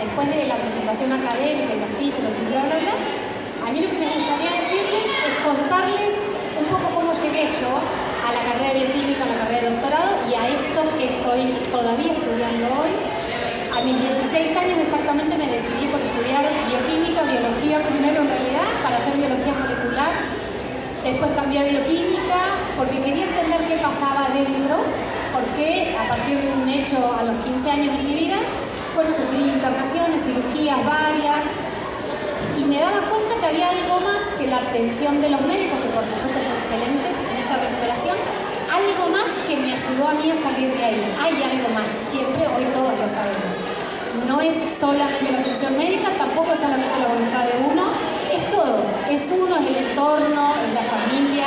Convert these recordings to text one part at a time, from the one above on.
después de la presentación académica y los títulos y bla, bla, bla, a mí lo que me gustaría decirles es contarles un poco cómo llegué yo a la carrera de bioquímica, a la carrera de doctorado y a esto que estoy todavía estudiando hoy. A mis 16 años exactamente me decidí por estudiar bioquímica, biología primero en realidad, para hacer biología molecular. Después cambié a bioquímica porque quería entender qué pasaba dentro, porque a partir de un hecho a los 15 años de mi vida, bueno, sufrí internaciones, cirugías varias, y me daba cuenta que había algo más que la atención de los médicos, que por supuesto fue excelente en esa recuperación, algo más que me ayudó a mí a salir de ahí. Hay algo más, siempre, hoy todos lo sabemos. No es solamente la atención médica, tampoco es solamente la voluntad de uno, es todo, es uno, es el entorno, es la familia,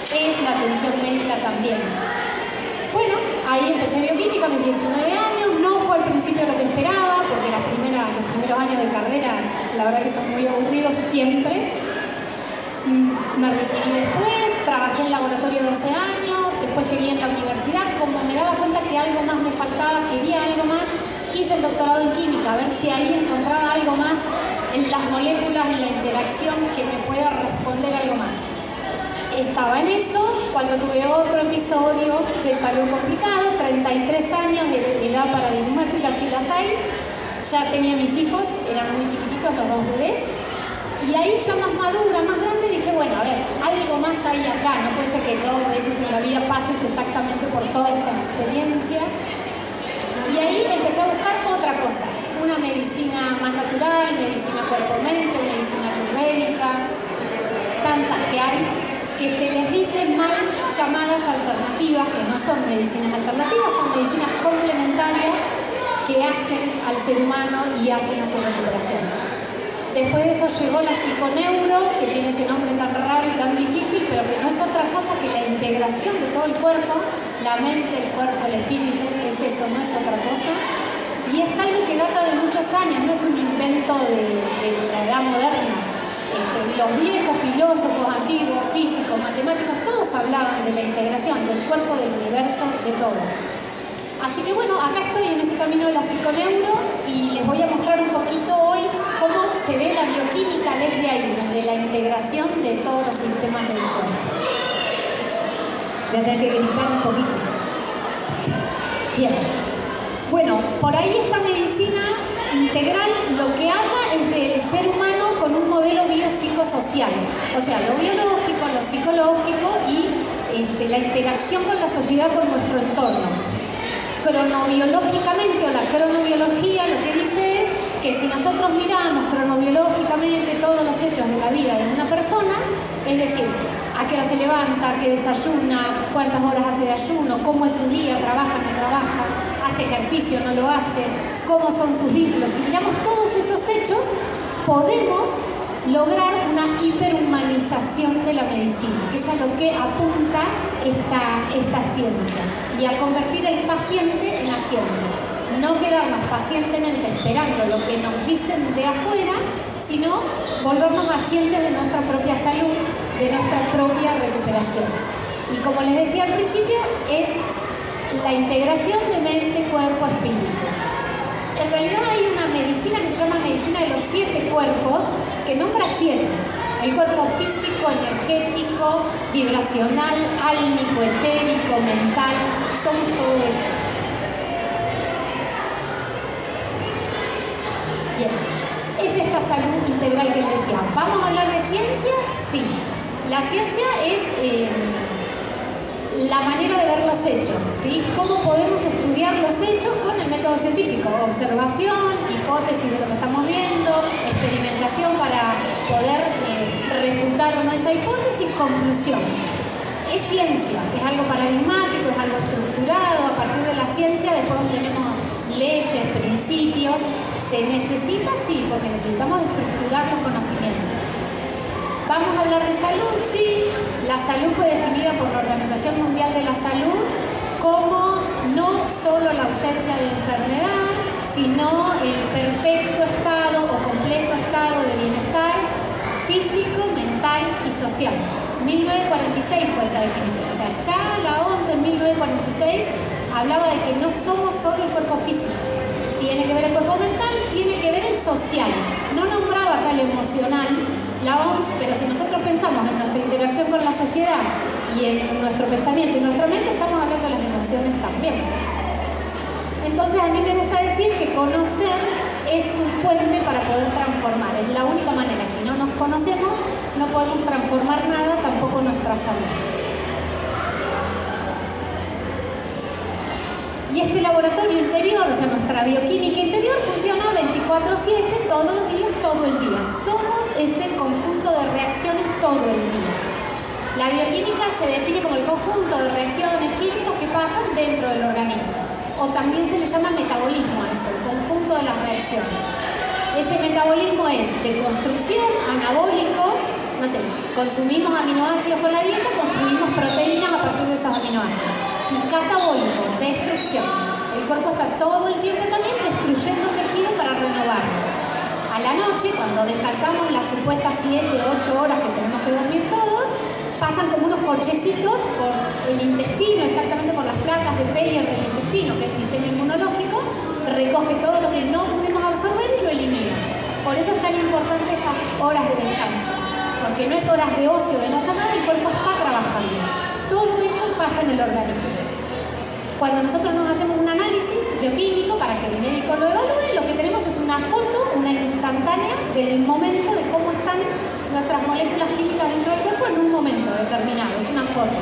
es la atención médica también. Bueno, ahí empecé bioquímica a mis 19 años, no fue al principio lo que esperaba, porque los primeros años de carrera, la verdad que son muy aburridos siempre. Me recibí después, trabajé en el laboratorio 12 años, después seguí en la universidad, como me daba cuenta que algo más me faltaba, quería algo más, hice el doctorado en química, a ver si ahí encontraba algo más en las moléculas, en la interacción que me pueda responder algo más. Estaba en eso cuando tuve otro episodio de salud complicado, 33 años de edad paradigmática, si las hay. Ya tenía mis hijos, eran muy chiquititos los dos bebés. Y ahí ya más madura, más grande, dije, bueno, a ver, algo más hay acá. No puede ser que 2 veces en la vida pases exactamente por toda esta experiencia. Y ahí empecé a buscar otra cosa. Una medicina más natural, medicina cuerpo-mente, medicina ayurvédica, tantas que hay, que se les dice mal llamadas alternativas, que no son medicinas alternativas, son medicinas complementarias que hacen al ser humano y hacen a su recuperación. Después de eso llegó la psiconeuro, que tiene ese nombre tan raro y tan difícil, pero que no es otra cosa que la integración de todo el cuerpo, la mente, el cuerpo, el espíritu, es eso, no es otra cosa. Y es algo que data de muchos años, no es un invento de la edad moderna. Los viejos filósofos antiguos, físicos, matemáticos, todos hablaban de la integración del cuerpo, del universo, de todo. Así que bueno, acá estoy en este camino de la psiconeuro y les voy a mostrar un poquito hoy cómo se ve la bioquímica desde ahí, desde la integración de todos los sistemas del cuerpo. Voy a tener que gritar un poquito. Bien. Bueno, por ahí esta medicina integral lo que habla es del ser humano con un modelo biopsicosocial, o sea, lo biológico, lo psicológico y la interacción con la sociedad, con nuestro entorno. Cronobiológicamente, o la cronobiología, lo que dice es que si nosotros miramos cronobiológicamente todos los hechos de la vida de una persona, es decir, a qué hora se levanta, a qué desayuna, cuántas horas hace de ayuno, cómo es su día, trabaja, no trabaja, hace ejercicio, no lo hace, cómo son sus vínculos. Si miramos todos esos hechos, podemos lograr una hiperhumanización de la medicina, que es a lo que apunta esta ciencia, y a convertir al paciente en asiente. No quedarnos pacientemente esperando lo que nos dicen de afuera, sino volvernos asientes de nuestra propia salud, de nuestra propia recuperación. Y como les decía al principio, es la integración de mente, cuerpo, espíritu. En realidad hay una medicina que se llama medicina de los 7 cuerpos, que nombra 7. El cuerpo físico, energético, vibracional, álmico, etérico, mental, somos todo eso. Bien, es esta salud integral que les decía. ¿Vamos a hablar de ciencia? Sí. La ciencia es la manera de ver los hechos, ¿sí? ¿Cómo podemos estudiar los hechos con el método científico? Observación, hipótesis de lo que estamos viendo, experimentación para poder refutar o no esa hipótesis, conclusión. Es ciencia, es algo paradigmático, es algo estructurado. A partir de la ciencia después obtenemos leyes, principios. ¿Se necesita? Sí, porque necesitamos estructurar los conocimientos. ¿Vamos a hablar de salud? Sí. La salud fue definida por la Organización Mundial de la Salud como no solo la ausencia de enfermedad, sino el perfecto estado o completo estado de bienestar físico, mental y social. 1946 fue esa definición. O sea, ya la OMS en 1946 hablaba de que no somos solo el cuerpo físico. tiene que ver el cuerpo mental, tiene que ver el social. No nombraba acá el emocional la OMS, pero si nosotros pensamos en nuestra interacción con la sociedad y en nuestro pensamiento y nuestra mente, estamos hablando de las emociones también. Entonces a mí me gusta decir que conocer es un puente para poder transformar, es la única manera. Si no nos conocemos, no podemos transformar nada, tampoco nuestra salud. Y este laboratorio interior, o sea, nuestra bioquímica interior, funciona 24/7, todos los días, todo el día. Somos ese conjunto de reacciones todo el día. La bioquímica se define como el conjunto de reacciones químicas que pasan dentro del organismo. O también se le llama metabolismo a eso, el conjunto de las reacciones. Ese metabolismo es de construcción, anabólico, no sé, consumimos aminoácidos con la dieta, construimos proteínas a partir de esos aminoácidos. Y catabólico, destrucción. El cuerpo está todo el tiempo también destruyendo tejido para renovarlo. A la noche, cuando descansamos las supuestas 7 o 8 horas que tenemos que dormir todos, pasan como unos cochecitos por el intestino, exactamente por las placas de Peyer del intestino, que es el sistema inmunológico, recoge todo lo que no pudimos absorber y lo elimina. Por eso es tan importante esas horas de descanso, porque no es horas de ocio, de no hacer nada, el cuerpo está trabajando. Todo eso pasa en el organismo. Cuando nosotros nos hacemos un análisis bioquímico para que el médico lo evalúe, lo que tenemos es una foto, una instantánea del momento de cómo están nuestras moléculas químicas dentro del cuerpo en un momento determinado, es una foto.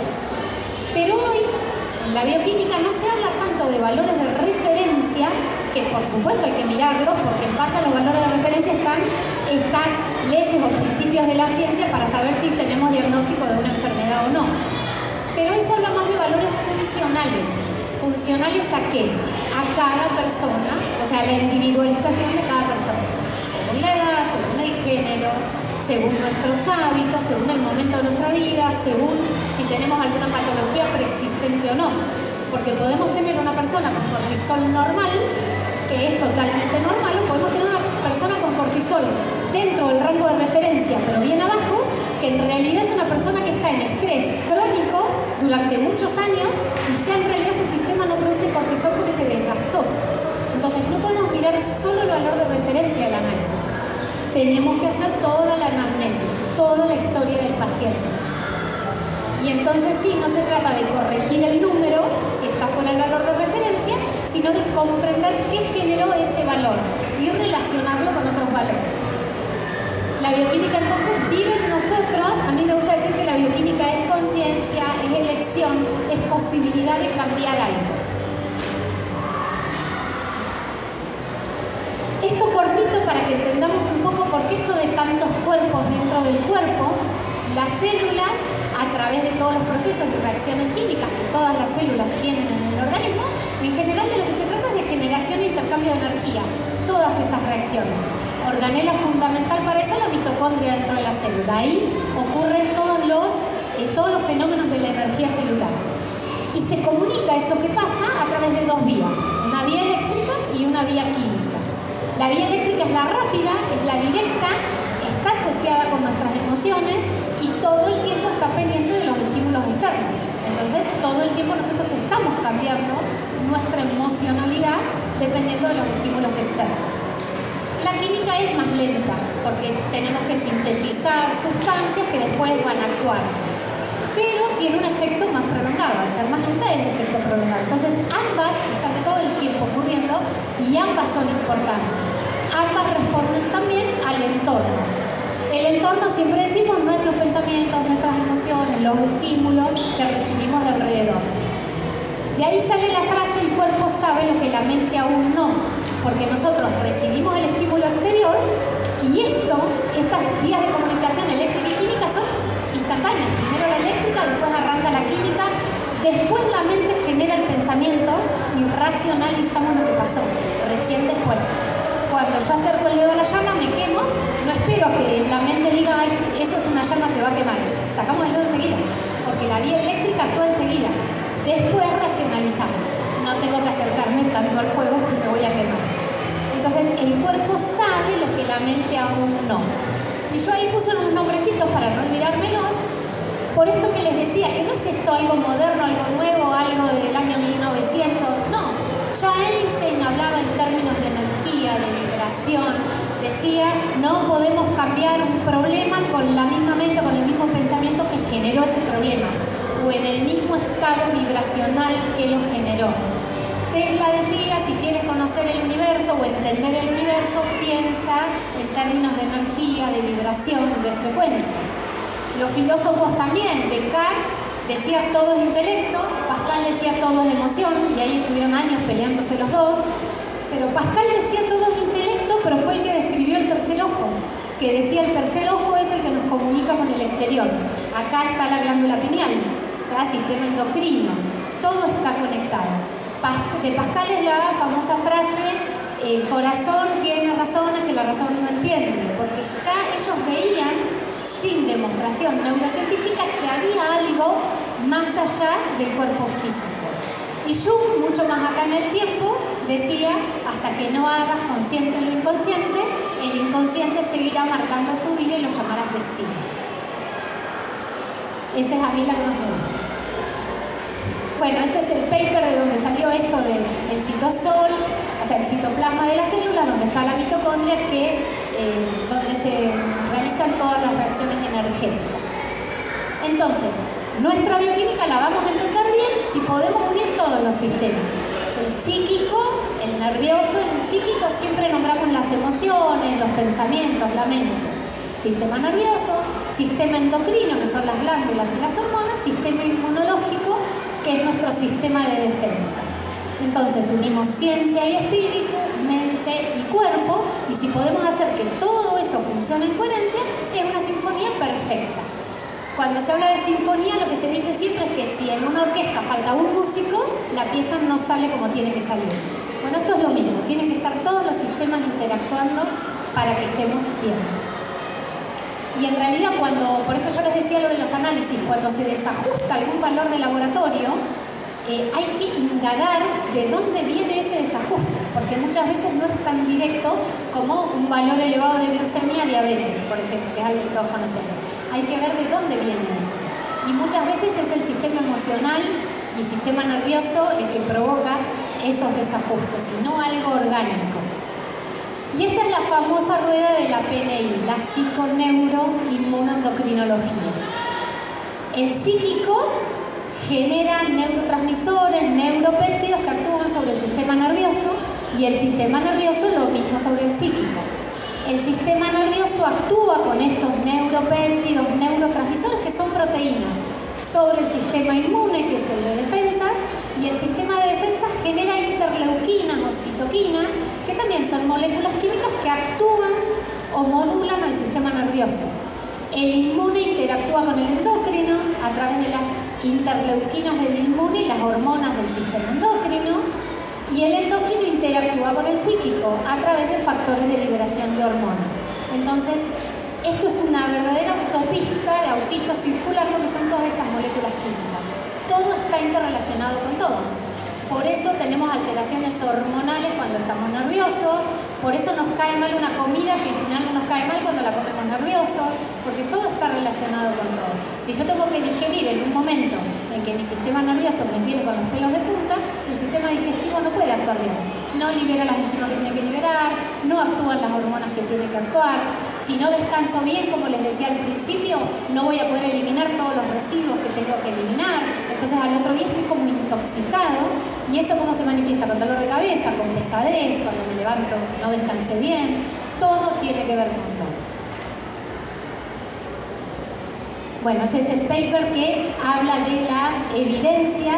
Pero hoy, en la bioquímica no se habla tanto de valores de referencia, que por supuesto hay que mirarlos, porque en base a los valores de referencia están estas leyes o principios de la ciencia para saber si tenemos diagnóstico de una enfermedad o no. Pero hoy se habla más de valores funcionales. ¿Funcionales a qué? A cada persona, o sea, la individualización de cada persona. Según la edad, según el género, según nuestros hábitos, según el momento de nuestra vida, según si tenemos alguna patología preexistente o no. Porque podemos tener una persona con cortisol normal, que es totalmente normal, o podemos tener una persona con cortisol dentro del rango de referencia, pero bien abajo, que en realidad es una persona que está en estrés crónico durante muchos años y ya en realidad su sistema no produce cortisol porque se desgastó. Entonces no podemos mirar solo el valor de referencia del análisis. Tenemos que hacer toda la anamnesis, toda la historia del paciente. Y entonces sí, no se trata de corregir el número, si está fuera del valor de referencia, sino de comprender qué generó ese valor y relacionarlo con otros valores. La bioquímica entonces vive en nosotros. A mí me gusta decir que la bioquímica es conciencia, es elección, es posibilidad de cambiar algo. Esto cortito para que entendamos un poco por qué esto de tantos cuerpos dentro del cuerpo. Las células, a través de todos los procesos y reacciones químicas que todas las células tienen en el organismo, en general de lo que se trata es de generación e intercambio de energía, todas esas reacciones. Organela fundamental para eso la mitocondria dentro de la célula. Ahí ocurren todos los fenómenos de la energía celular. Y se comunica eso que pasa a través de dos vías, una vía eléctrica y una vía química. La vía eléctrica es la rápida, es la directa, está asociada con nuestras emociones y todo el tiempo está pendiente de los estímulos externos. Entonces, todo el tiempo nosotros estamos cambiando nuestra emocionalidad dependiendo de los estímulos externos. La química es más lenta porque tenemos que sintetizar sustancias que después van a actuar. Pero tiene un efecto más prolongado. Al ser más lenta es de efecto prolongado. Entonces, ambas están todo el tiempo ocurriendo y ambas son importantes. Ambas responden también al entorno. El entorno, siempre decimos, nuestros pensamientos, nuestras emociones, los estímulos que recibimos de alrededor. De ahí sale la frase, el cuerpo sabe lo que la mente aún no. Porque nosotros recibimos el estímulo exterior y estas vías de comunicación eléctrica y química son instantáneas. Primero la eléctrica, después arranca la química, después la mente genera el pensamiento y racionalizamos lo que pasó, recién después. Cuando yo acerco el dedo a la llama, me quemo, no espero a que la mente diga, ay, eso es una llama, te va a quemar. Sacamos el dedo enseguida, porque la vía eléctrica actúa enseguida. Después racionalizamos. No tengo que acercarme tanto al fuego porque me voy a quemar. Entonces, el cuerpo sabe lo que la mente aún no. Y yo ahí puse unos nombrecitos para no olvidármelos, por esto que les decía, que no es esto algo moderno, algo nuevo, algo del año 1900, no. Ya Einstein hablaba en términos de vibración. Decía, no podemos cambiar un problema con la misma mente, con el mismo pensamiento que generó ese problema, o en el mismo estado vibracional que lo generó. Tesla decía, si quieres conocer el universo o entender el universo, piensa en términos de energía, de vibración, de frecuencia. Los filósofos también, Descartes decía todo es intelecto, Pascal decía todo es emoción, y ahí estuvieron años peleándose los dos, pero Pascal decía todo es intelecto, pero fue el que describió el tercer ojo, que decía el tercer ojo es el que nos comunica con el exterior. Acá está la glándula pineal, o sea, sistema endocrino, todo está conectado. De Pascal es la famosa frase, el corazón tiene razones que la razón no entiende, porque ya ellos veían, sin demostración neurocientífica, que había algo más allá del cuerpo físico. Y Jung, mucho más acá en el tiempo, decía, hasta que no hagas consciente lo inconsciente, el inconsciente seguirá marcando tu vida y lo llamarás destino. Esa es a mí la que más me gusta. Bueno, ese es el paper de donde salió esto del citosol, o sea, el citoplasma de la célula, donde está la mitocondria, donde se realizan todas las reacciones energéticas. Entonces, nuestra bioquímica la vamos a entender bien si podemos unir todos los sistemas. El psíquico, el nervioso, el psíquico siempre nombramos las emociones, los pensamientos, la mente. Sistema nervioso, sistema endocrino, que son las glándulas y las hormonas, sistema inmunológico, que es nuestro sistema de defensa. Entonces unimos ciencia y espíritu, mente y cuerpo, y si podemos hacer que todo eso funcione en coherencia, es una sinfonía perfecta. Cuando se habla de sinfonía, lo que se dice siempre es que si en una orquesta falta un músico, la pieza no sale como tiene que salir. Bueno, esto es lo mismo, tienen que estar todos los sistemas interactuando para que estemos bien. Y en realidad por eso yo les decía lo de los análisis, cuando se desajusta algún valor de laboratorio, hay que indagar de dónde viene ese desajuste, porque muchas veces no es tan directo como un valor elevado de glucemia, diabetes, por ejemplo, que es algo que todos conocemos. Hay que ver de dónde viene eso. Y muchas veces es el sistema emocional y el sistema nervioso el que provoca esos desajustes, y no algo orgánico. Y esta es la famosa rueda de la PNI, la psiconeuroinmunoendocrinología. El psíquico genera neurotransmisores, neuropéptidos que actúan sobre el sistema nervioso, y el sistema nervioso lo mismo sobre el psíquico. El sistema nervioso actúa con estos neuropéptidos, neurotransmisores, que son proteínas, sobre el sistema inmune, que es el de defensas, y el sistema de defensas genera interleuquinas o citoquinas, que también son moléculas químicas que actúan o modulan al sistema nervioso. El inmune interactúa con el endocrino a través de las interleuquinas del inmune y las hormonas del sistema endocrino, y el endocrino interactúa con el psíquico a través de factores de liberación de hormonas. Entonces, esto es una verdadera autopista de autito circular, porque son todas esas moléculas químicas. Todo está interrelacionado con todo. Por eso tenemos alteraciones hormonales cuando estamos nerviosos, por eso nos cae mal una comida que en general no nos cae mal cuando la comemos nerviosos, porque todo está relacionado con todo. Si yo tengo que digerir en un momento en que mi sistema nervioso me tiene con los pelos de punta, el sistema digestivo no puede actuar bien. No libera las enzimas que tiene que liberar, no actúan las hormonas que tiene que actuar. Si no descanso bien, como les decía al principio, no voy a poder eliminar todos los residuos que tengo que eliminar. Entonces al otro día estoy como intoxicado. ¿Y eso cómo se manifiesta? Con dolor de cabeza, con pesadez, cuando me levanto que no descansé bien. Todo tiene que ver con todo. Bueno, ese es el paper que habla de las evidencias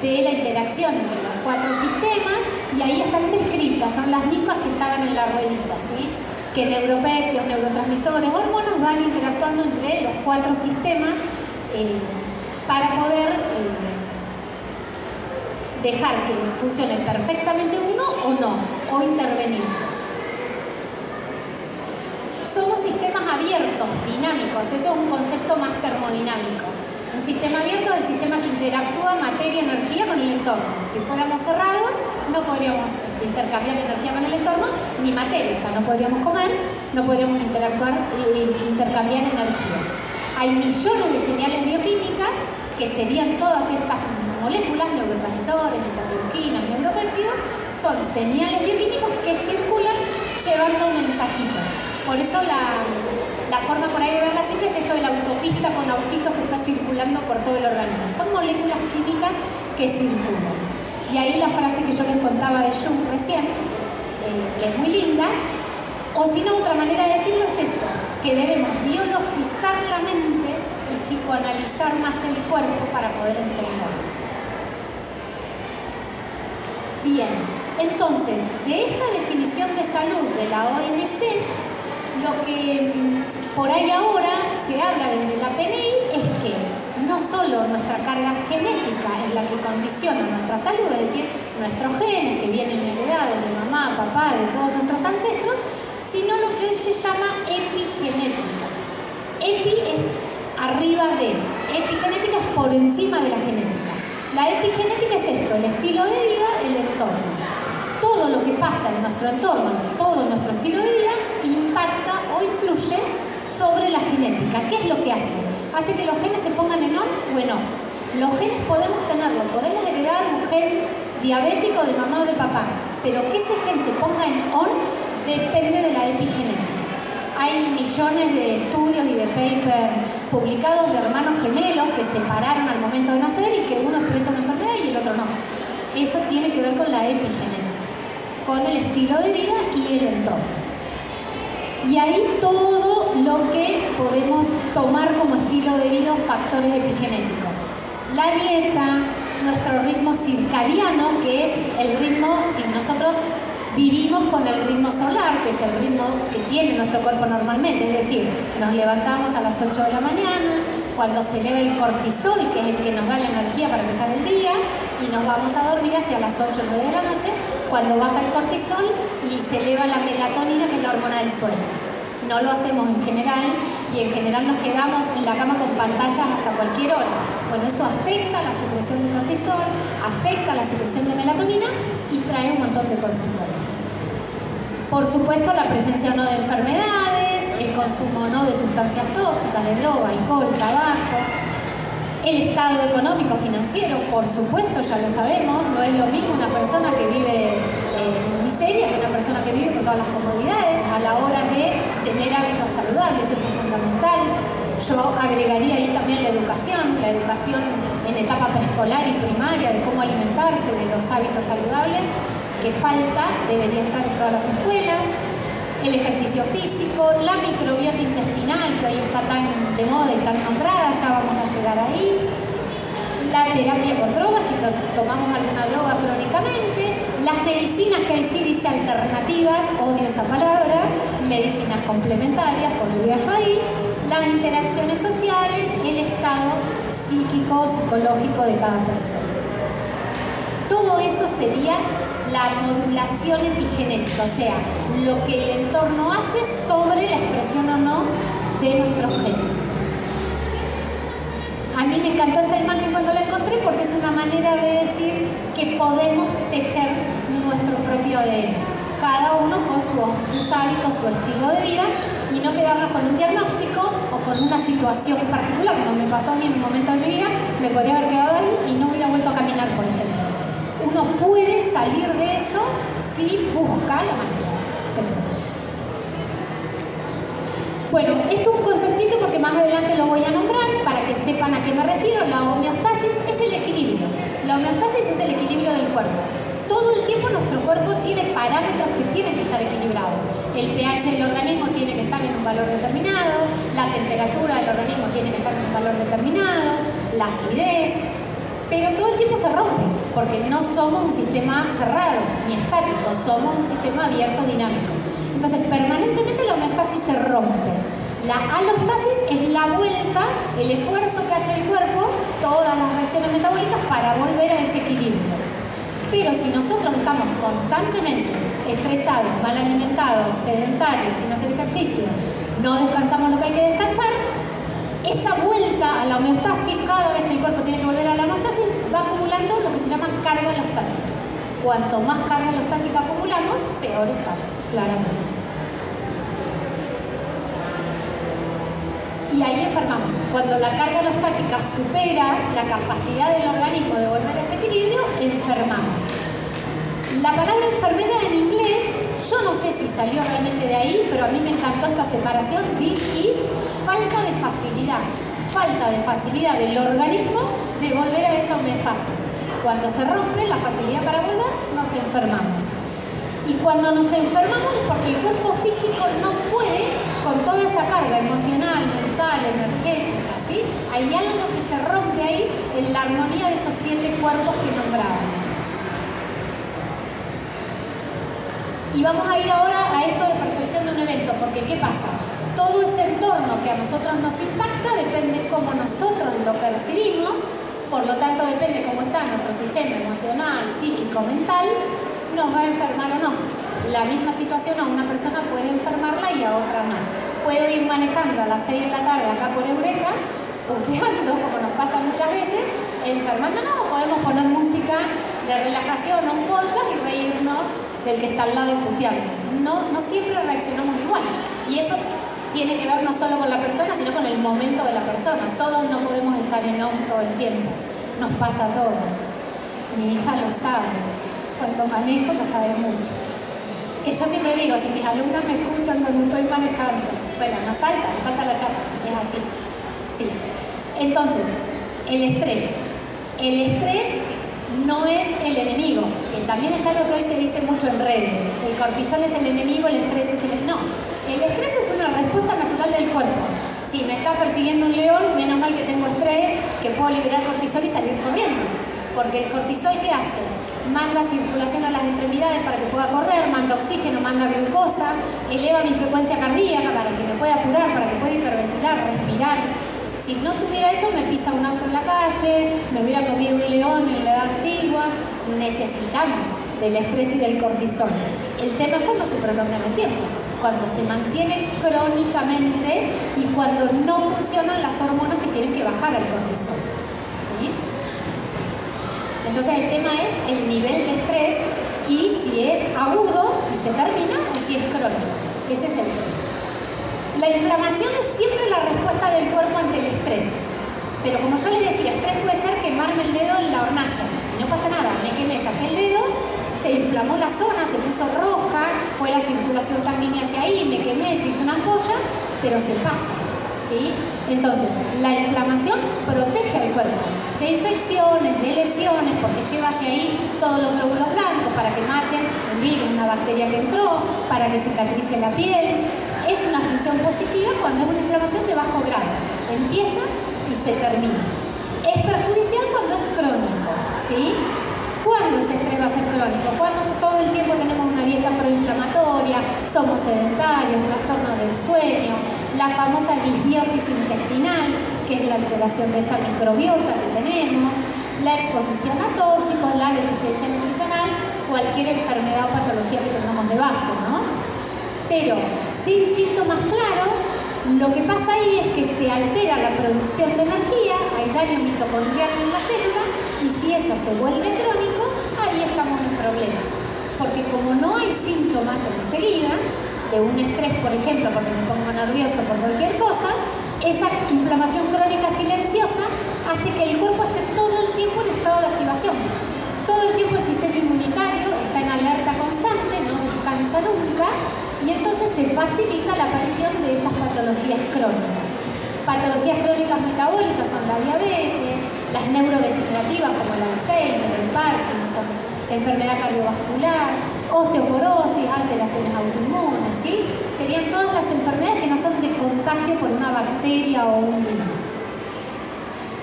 de la interacción entre los 4 sistemas, y ahí están descritas, son las mismas que estaban en la ruedita, ¿sí? Que neuropéptidos, neurotransmisores, hormonas van interactuando entre los 4 sistemas para poder dejar que funcione perfectamente uno o no, o intervenir. Somos sistemas abiertos, dinámicos, eso es un concepto más termodinámico. Un sistema abierto es el sistema que interactúa materia-energía con el entorno. Si fuéramos cerrados, no podríamos intercambiar energía con el entorno, ni materia, o sea, no podríamos comer, no podríamos interactuar intercambiar energía. Hay millones de señales bioquímicas, que serían todas estas moléculas, neurotransmisores, interleuquinas, neuropéptidos, son señales bioquímicas que circulan llevando mensajitos. Por eso la forma por ahí de verla siempre es esto de la autopista con autitos que está circulando por todo el organismo. Son moléculas químicas que circulan. Y ahí la frase que yo les contaba de Jung recién, que es muy linda, o si no, otra manera de decirlo es eso, que debemos biologizar la mente y psicoanalizar más el cuerpo para poder entendernos. Bien, entonces, de esta definición de salud de la OMC, lo que por ahí ahora se habla desde la PNI es que no solo nuestra carga genética es la que condiciona nuestra salud, es decir, nuestros genes que vienen heredados de mamá, papá, de todos nuestros ancestros, sino lo que hoy se llama epigenética. Epi es arriba de, epigenética es por encima de la genética. La epigenética es esto, el estilo de vida, el entorno. Todo lo que pasa en nuestro entorno, todo nuestro estilo de vida, impacta o influye sobre la genética. ¿Qué es lo que hace? Hace que los genes se pongan en on o en off. Los genes podemos tenerlo, podemos heredar un gen diabético de mamá o de papá, pero que ese gen se ponga en on depende de la epigenética. Hay millones de estudios y de papers publicados de hermanos gemelos que se separaron al momento de nacer y que uno expresa una enfermedad y el otro no. Eso tiene que ver con la epigenética, con el estilo de vida y el entorno. Y ahí todo lo que podemos tomar como estilo de vida, factores epigenéticos. La dieta, nuestro ritmo circadiano, que es el ritmo, si nosotros vivimos con el ritmo solar, que es el ritmo que tiene nuestro cuerpo normalmente, es decir, nos levantamos a las 8 de la mañana, cuando se eleva el cortisol, que es el que nos da la energía para empezar el día, y nos vamos a dormir hacia las 8 o 9 de la noche, cuando baja el cortisol y se eleva la melatonina, que es la hormona del sueño. No lo hacemos en general, y en general nos quedamos en la cama con pantallas hasta cualquier hora. Bueno, eso afecta la secreción de cortisol, afecta la secreción de melatonina y trae un montón de consecuencias. Por supuesto, la presencia o no de enfermedades, el consumo o no de sustancias tóxicas, de droga, alcohol, tabaco, el estado económico financiero, por supuesto, ya lo sabemos, no es lo mismo una persona que vive en miseria que una persona que vive con todas las comodidades a la hora de tener hábitos saludables, eso es fundamental. Yo agregaría ahí también la educación en etapa preescolar y primaria, de cómo alimentarse, de los hábitos saludables, que falta, debería estar en todas las escuelas. El ejercicio físico, la microbiota intestinal, que hoy está tan de moda y tan nombrada, ya vamos a llegar ahí. La terapia con drogas, si tomamos alguna droga crónicamente. Las medicinas, que ahí sí dice alternativas, odio esa palabra, medicinas complementarias, pondría yo ahí. Las interacciones sociales, el estado psíquico, psicológico de cada persona. Todo eso sería la modulación epigenética, o sea, lo que el entorno hace sobre la expresión o no de nuestros genes. A mí me encantó esa imagen cuando la encontré porque es una manera de decir que podemos tejer nuestro propio ADN, cada uno con sus hábitos, su estilo de vida, y no quedarnos con un diagnóstico o con una situación en particular, como me pasó a mí en un momento de mi vida, me podría haber quedado ahí y no hubiera vuelto a caminar, por ejemplo. Uno puede salir de eso si busca la manera. Se puede. Bueno, esto es un conceptito porque más adelante lo voy a nombrar para que sepan a qué me refiero. La homeostasis es el equilibrio. La homeostasis es el equilibrio del cuerpo. Todo el tiempo nuestro cuerpo tiene parámetros que tienen que estar equilibrados. El pH del organismo tiene que estar en un valor determinado, la temperatura del organismo tiene que estar en un valor determinado, la acidez. Pero todo el tiempo se rompe, porque no somos un sistema cerrado ni estático, somos un sistema abierto, dinámico. Entonces, permanentemente la homeostasis se rompe. La alostasis es la vuelta, el esfuerzo que hace el cuerpo, todas las reacciones metabólicas para volver a ese equilibrio. Pero si nosotros estamos constantemente estresados, mal alimentados, sedentarios, sin hacer ejercicio, no descansamos lo que hay que descansar, esa vuelta a la homeostasis, cada vez que el cuerpo tiene que volver a la homeostasis, va acumulando lo que se llama carga alostática. Cuanto más carga alostática acumulamos, peor estamos, claramente. Y ahí enfermamos. Cuando la carga alostática supera la capacidad del organismo de volver a ese equilibrio, enfermamos. La palabra enfermedad en inglés Yo no sé si salió realmente de ahí, pero a mí me encantó esta separación. This is falta de facilidad. Falta de facilidad del organismo de volver a esa homeostasis. Cuando se rompe la facilidad para volver, nos enfermamos. Y cuando nos enfermamos es porque el cuerpo físico no puede con toda esa carga emocional, mental, energética, ¿sí? Hay algo que se rompe ahí en la armonía de esos 7 cuerpos que nombrábamos. Y vamos a ir ahora a esto de percepción de un evento, porque ¿qué pasa? Todo ese entorno que a nosotros nos impacta depende cómo nosotros lo percibimos, por lo tanto depende cómo está nuestro sistema emocional, psíquico, mental, nos va a enfermar o no. La misma situación a una persona puede enfermarla y a otra no. Puedo ir manejando a las 6 de la tarde acá por Eureka, puteando, como nos pasa muchas veces, enfermándonos, o podemos poner música de relajación o un podcast y reírnos del que está al lado puteando. No siempre reaccionamos igual. Y eso tiene que ver no solo con la persona, sino con el momento de la persona. Todos no podemos estar en on todo el tiempo. Nos pasa a todos. Mi hija lo sabe. Cuando manejo lo sabe mucho. Que yo siempre digo, si mis alumnas me escuchan cuando estoy manejando, bueno, nos salta la chapa, es así. Sí. Entonces, el estrés. El estrés no es el enemigo, que también es algo que hoy se dice mucho en redes. El cortisol es el enemigo, el estrés es el enemigo. No, el estrés es una respuesta natural del cuerpo. Si me está persiguiendo un león, menos mal que tengo estrés, que puedo liberar cortisol y salir corriendo. Porque el cortisol, ¿qué hace? Manda circulación a las extremidades para que pueda correr, manda oxígeno, manda glucosa, eleva mi frecuencia cardíaca para que me pueda apurar, para que pueda hiperventilar, respirar. Si no tuviera eso, me pisa un auto en la calle, me hubiera comido un león en la edad antigua. Necesitamos del estrés y del cortisol. El tema es cuando se prolonga en el tiempo, cuando se mantiene crónicamente y cuando no funcionan las hormonas que tienen que bajar al cortisol. ¿Sí? Entonces el tema es el nivel de estrés y si es agudo y se termina o si es crónico. Ese es el tema. La inflamación es siempre la respuesta del cuerpo ante el estrés. Pero como yo les decía, estrés puede ser quemarme el dedo en la hornalla. Y no pasa nada, me quemé, saqué el dedo, se inflamó la zona, se puso roja, fue la circulación sanguínea hacia ahí, me quemé, se hizo una ampolla, pero se pasa. ¿Sí? Entonces, la inflamación protege al cuerpo de infecciones, de lesiones, porque lleva hacia ahí todos los glóbulos blancos para que maten un virus, una bacteria que entró, para que cicatrice la piel. Es una función positiva cuando es una inflamación de bajo grado. Empieza y se termina. Es perjudicial cuando es crónico. ¿Sí? ¿Cuándo ese estrés va a ser crónico? Cuando todo el tiempo tenemos una dieta proinflamatoria, somos sedentarios, trastornos del sueño, la famosa disbiosis intestinal, que es la alteración de esa microbiota que tenemos, la exposición a tóxicos, la deficiencia nutricional, cualquier enfermedad o patología que tengamos de base, ¿no? Pero sin síntomas claros, lo que pasa ahí es que se altera la producción de energía, hay daño mitocondrial en la célula, y si eso se vuelve crónico, ahí estamos en problemas. Porque como no hay síntomas enseguida, de un estrés, por ejemplo, porque me pongo nervioso por cualquier cosa, esa inflamación crónica silenciosa hace que el cuerpo esté todo el tiempo en estado de activación. Todo el tiempo el sistema inmunitario está en alerta constante, no descansa nunca, y entonces se facilita la aparición de esas patologías crónicas. Patologías crónicas metabólicas son la diabetes, las neurodegenerativas como el Alzheimer, el Parkinson, la enfermedad cardiovascular, osteoporosis, alteraciones autoinmunes, ¿sí? Serían todas las enfermedades que no son de contagio por una bacteria o un virus.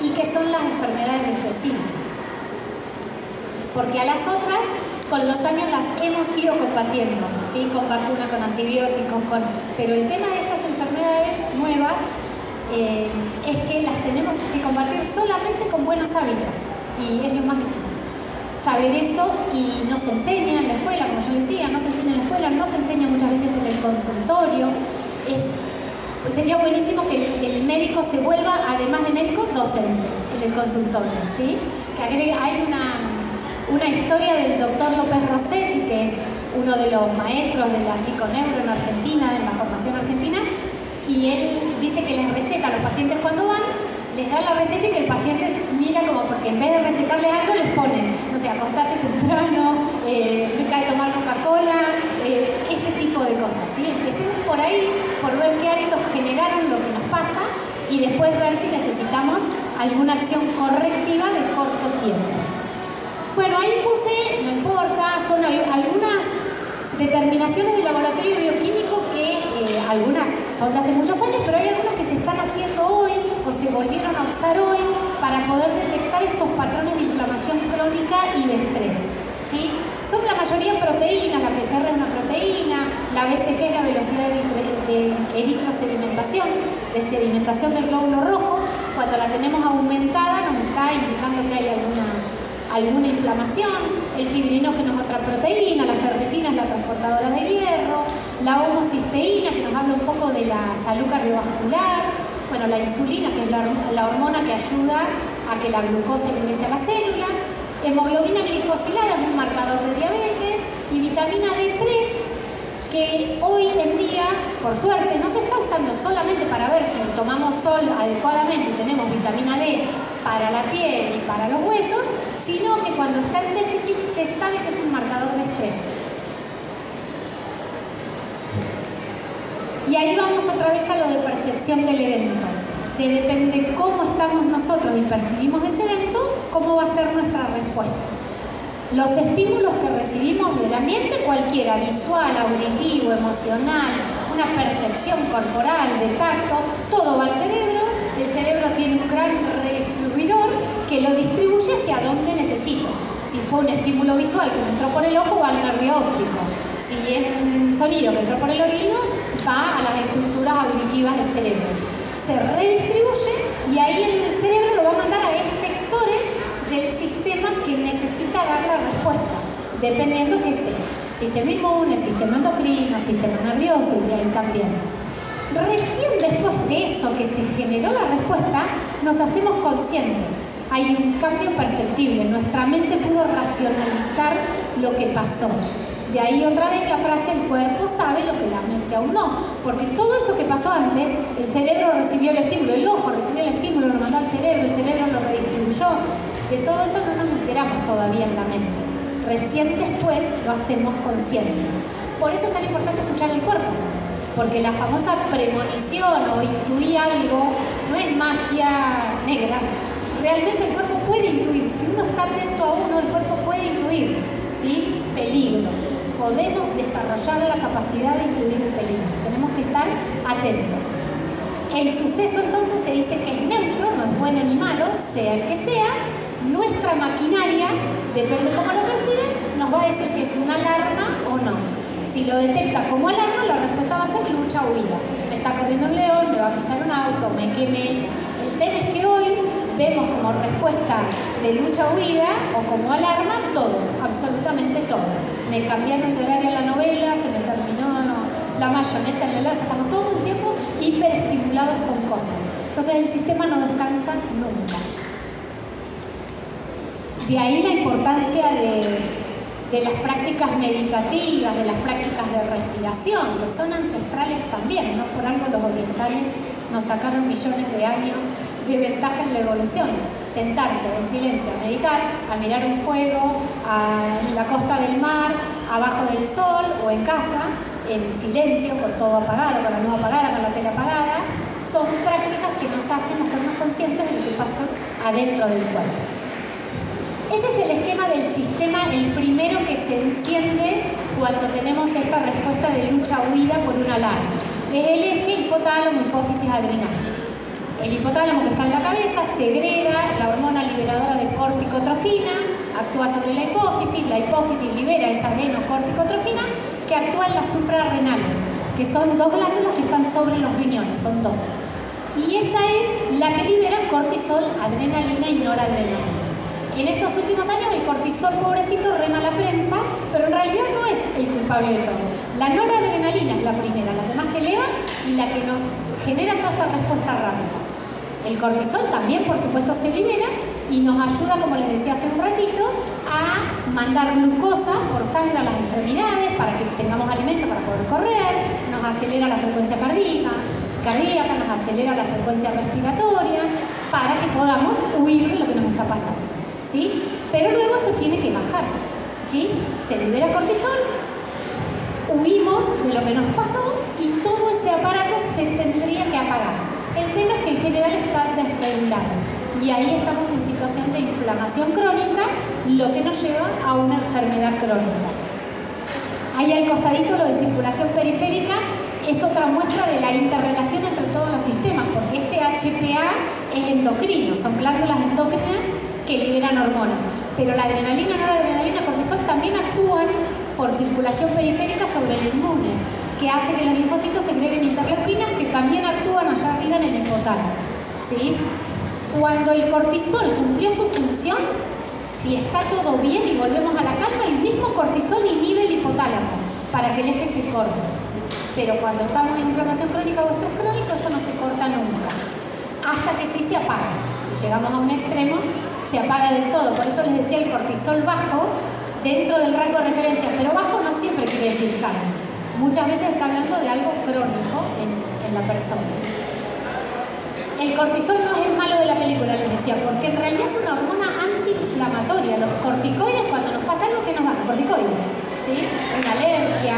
Y que son las enfermedades del tejido. Porque a las otras, con los años las hemos ido combatiendo, ¿sí? Con vacunas, con antibióticos, pero el tema de estas enfermedades nuevas es que las tenemos que combatir solamente con buenos hábitos, y es lo más difícil. Saber eso, y no se enseña en la escuela, como yo decía, no se enseña en la escuela, no se enseña muchas veces en el consultorio. Pues sería buenísimo que el médico se vuelva, además de médico, docente en el consultorio, ¿sí? Que agregue, hay una historia del doctor López Rossetti, que es uno de los maestros de la psiconeuro en Argentina, en la formación argentina, y él dice que les receta a los pacientes cuando van, les da la receta y que el paciente mira como porque en vez de recetarles algo les ponen, no sé, acostate temprano, deja de tomar Coca-Cola, es por ahí, por ver qué hábitos generaron lo que nos pasa y después ver si necesitamos alguna acción correctiva de corto tiempo. Bueno, ahí puse, no importa, son algunas determinaciones del laboratorio bioquímico que algunas son de hace muchos años, pero hay algunas que se están haciendo hoy o se volvieron a usar hoy para poder detectar estos patrones de inflamación crónica y de estrés, ¿sí? Son la mayoría proteínas, la PCR es una proteína, la BCG es la velocidad de eritrosedimentación, de sedimentación del glóbulo rojo. Cuando la tenemos aumentada nos está indicando que hay alguna inflamación. El fibrinógeno es otra proteína, la ferritina es la transportadora de hierro, la homocisteína que nos habla un poco de la salud cardiovascular, bueno, la insulina que es la hormona que ayuda a que la glucosa ingrese a la célula, hemoglobina glicosilada es un marcador de diabetes y vitamina D3 que hoy en día, por suerte, no se está usando solamente para ver si tomamos sol adecuadamente y tenemos vitamina D para la piel y para los huesos, sino que cuando está en déficit se sabe que es un marcador de estrés. Y ahí vamos otra vez a lo de percepción del evento. Depende cómo estamos nosotros y percibimos ese evento, cómo va a ser nuestra respuesta. Los estímulos que recibimos del ambiente, cualquiera, visual, auditivo, emocional, una percepción corporal, de tacto, todo va al cerebro. El cerebro tiene un gran redistribuidor que lo distribuye hacia donde necesita. Si fue un estímulo visual que me entró por el ojo, va al nervio óptico. Si es un sonido que entró por el oído, va a las estructuras auditivas del cerebro. Se redistribuye y ahí el cerebro lo va a mandar a efectores del sistema que necesita dar la respuesta, dependiendo que sea. Sistema inmune, sistema endocrino, sistema nervioso y ahí también. Recién después de eso que se generó la respuesta, nos hacemos conscientes. Hay un cambio perceptible. Nuestra mente pudo racionalizar lo que pasó. De ahí otra vez la frase, el cuerpo sabe lo que la mente aún no. Porque todo eso que pasó antes, el cerebro recibió el estímulo, el ojo recibió el estímulo, lo mandó al cerebro, el cerebro lo redistribuyó. De todo eso no nos enteramos todavía en la mente. Recién después lo hacemos conscientes. Por eso es tan importante escuchar el cuerpo. Porque la famosa premonición o intuir algo no es magia negra. Realmente el cuerpo puede intuir. Si uno está atento a uno, el cuerpo puede intuir, ¿sí? Peligro. Podemos desarrollar la capacidad de intuir el peligro. Tenemos que estar atentos. El suceso entonces se dice que es neutro, no es bueno ni malo, sea el que sea. Nuestra maquinaria, depende de cómo lo percibe, nos va a decir si es una alarma o no. Si lo detecta como alarma, la respuesta va a ser lucha o huida. Me está corriendo un león, me va a pisar un auto, me quemé. El tema es que hoy vemos como respuesta de lucha o huida o como alarma todo, absolutamente todo. Me cambiaron de horario la novela, se me terminó la mayonesa en la helada, estamos todo el tiempo hiperestimulados con cosas. Entonces el sistema no descansa nunca. De ahí la importancia de las prácticas meditativas, de las prácticas de respiración, que son ancestrales también, ¿no? Por algo los orientales nos sacaron millones de años de ventajas de evolución. Sentarse en silencio a meditar, a mirar un fuego, en la costa del mar, abajo del sol o en casa, en silencio, con todo apagado, con la luz apagada, con la tele apagada, son prácticas que nos hacen hacernos conscientes de lo que pasa adentro del cuerpo. Ese es el esquema del sistema, el primero que se enciende cuando tenemos esta respuesta de lucha-huida por una alarma. Es el eje hipotálamo, hipófisis, adrenal. El hipotálamo que está en la cabeza segrega la hormona liberadora de corticotrofina, actúa sobre la hipófisis libera esa adrenocorticotrofina que actúa en las suprarrenales, que son dos glándulas que están sobre los riñones, son dos. Y esa es la que libera cortisol, adrenalina y noradrenalina. En estos últimos años el cortisol, pobrecito, rema la prensa, pero en realidad no es el culpable de todo. La noradrenalina es la primera, la que más se eleva y la que nos genera toda esta respuesta rápida. El cortisol también, por supuesto, se libera y nos ayuda, como les decía hace un ratito, a mandar glucosa por sangre a las extremidades para que tengamos alimento para poder correr, nos acelera la frecuencia cardíaca, nos acelera la frecuencia respiratoria para que podamos huir de lo que nos está pasando. ¿Sí? Pero luego eso tiene que bajar, ¿sí? Se libera cortisol, huimos de lo que nos pasó y todo ese aparato se tendría que apagar. El tema es que en general está desregulado y ahí estamos en situación de inflamación crónica, lo que nos lleva a una enfermedad crónica. Ahí al costadito lo de circulación periférica es otra muestra de la interrelación entre todos los sistemas, porque este HPA es endocrino, son glándulas endócrinas que liberan hormonas, pero la adrenalina, noradrenalina, cortisol también actúan por circulación periférica sobre el inmune, que hace que los linfocitos segreguen interleuquinas que también actúan allá arriba en el hipotálamo, ¿sí? Cuando el cortisol cumplió su función, si está todo bien y volvemos a la calma, el mismo cortisol inhibe el hipotálamo para que el eje se corte. Pero cuando estamos en inflamación crónica o estrés crónico, eso no se corta nunca, hasta que sí se apaga. Si llegamos a un extremo, se apaga del todo. Por eso les decía el cortisol bajo dentro del rango de referencia, pero bajo no siempre quiere decir calma. Muchas veces está hablando de algo crónico en la persona. El cortisol no es el malo de la película, les decía, porque en realidad es una hormona antiinflamatoria. Los corticoides, cuando nos pasa algo, ¿qué nos dan? Corticoides, ¿sí? Una alergia,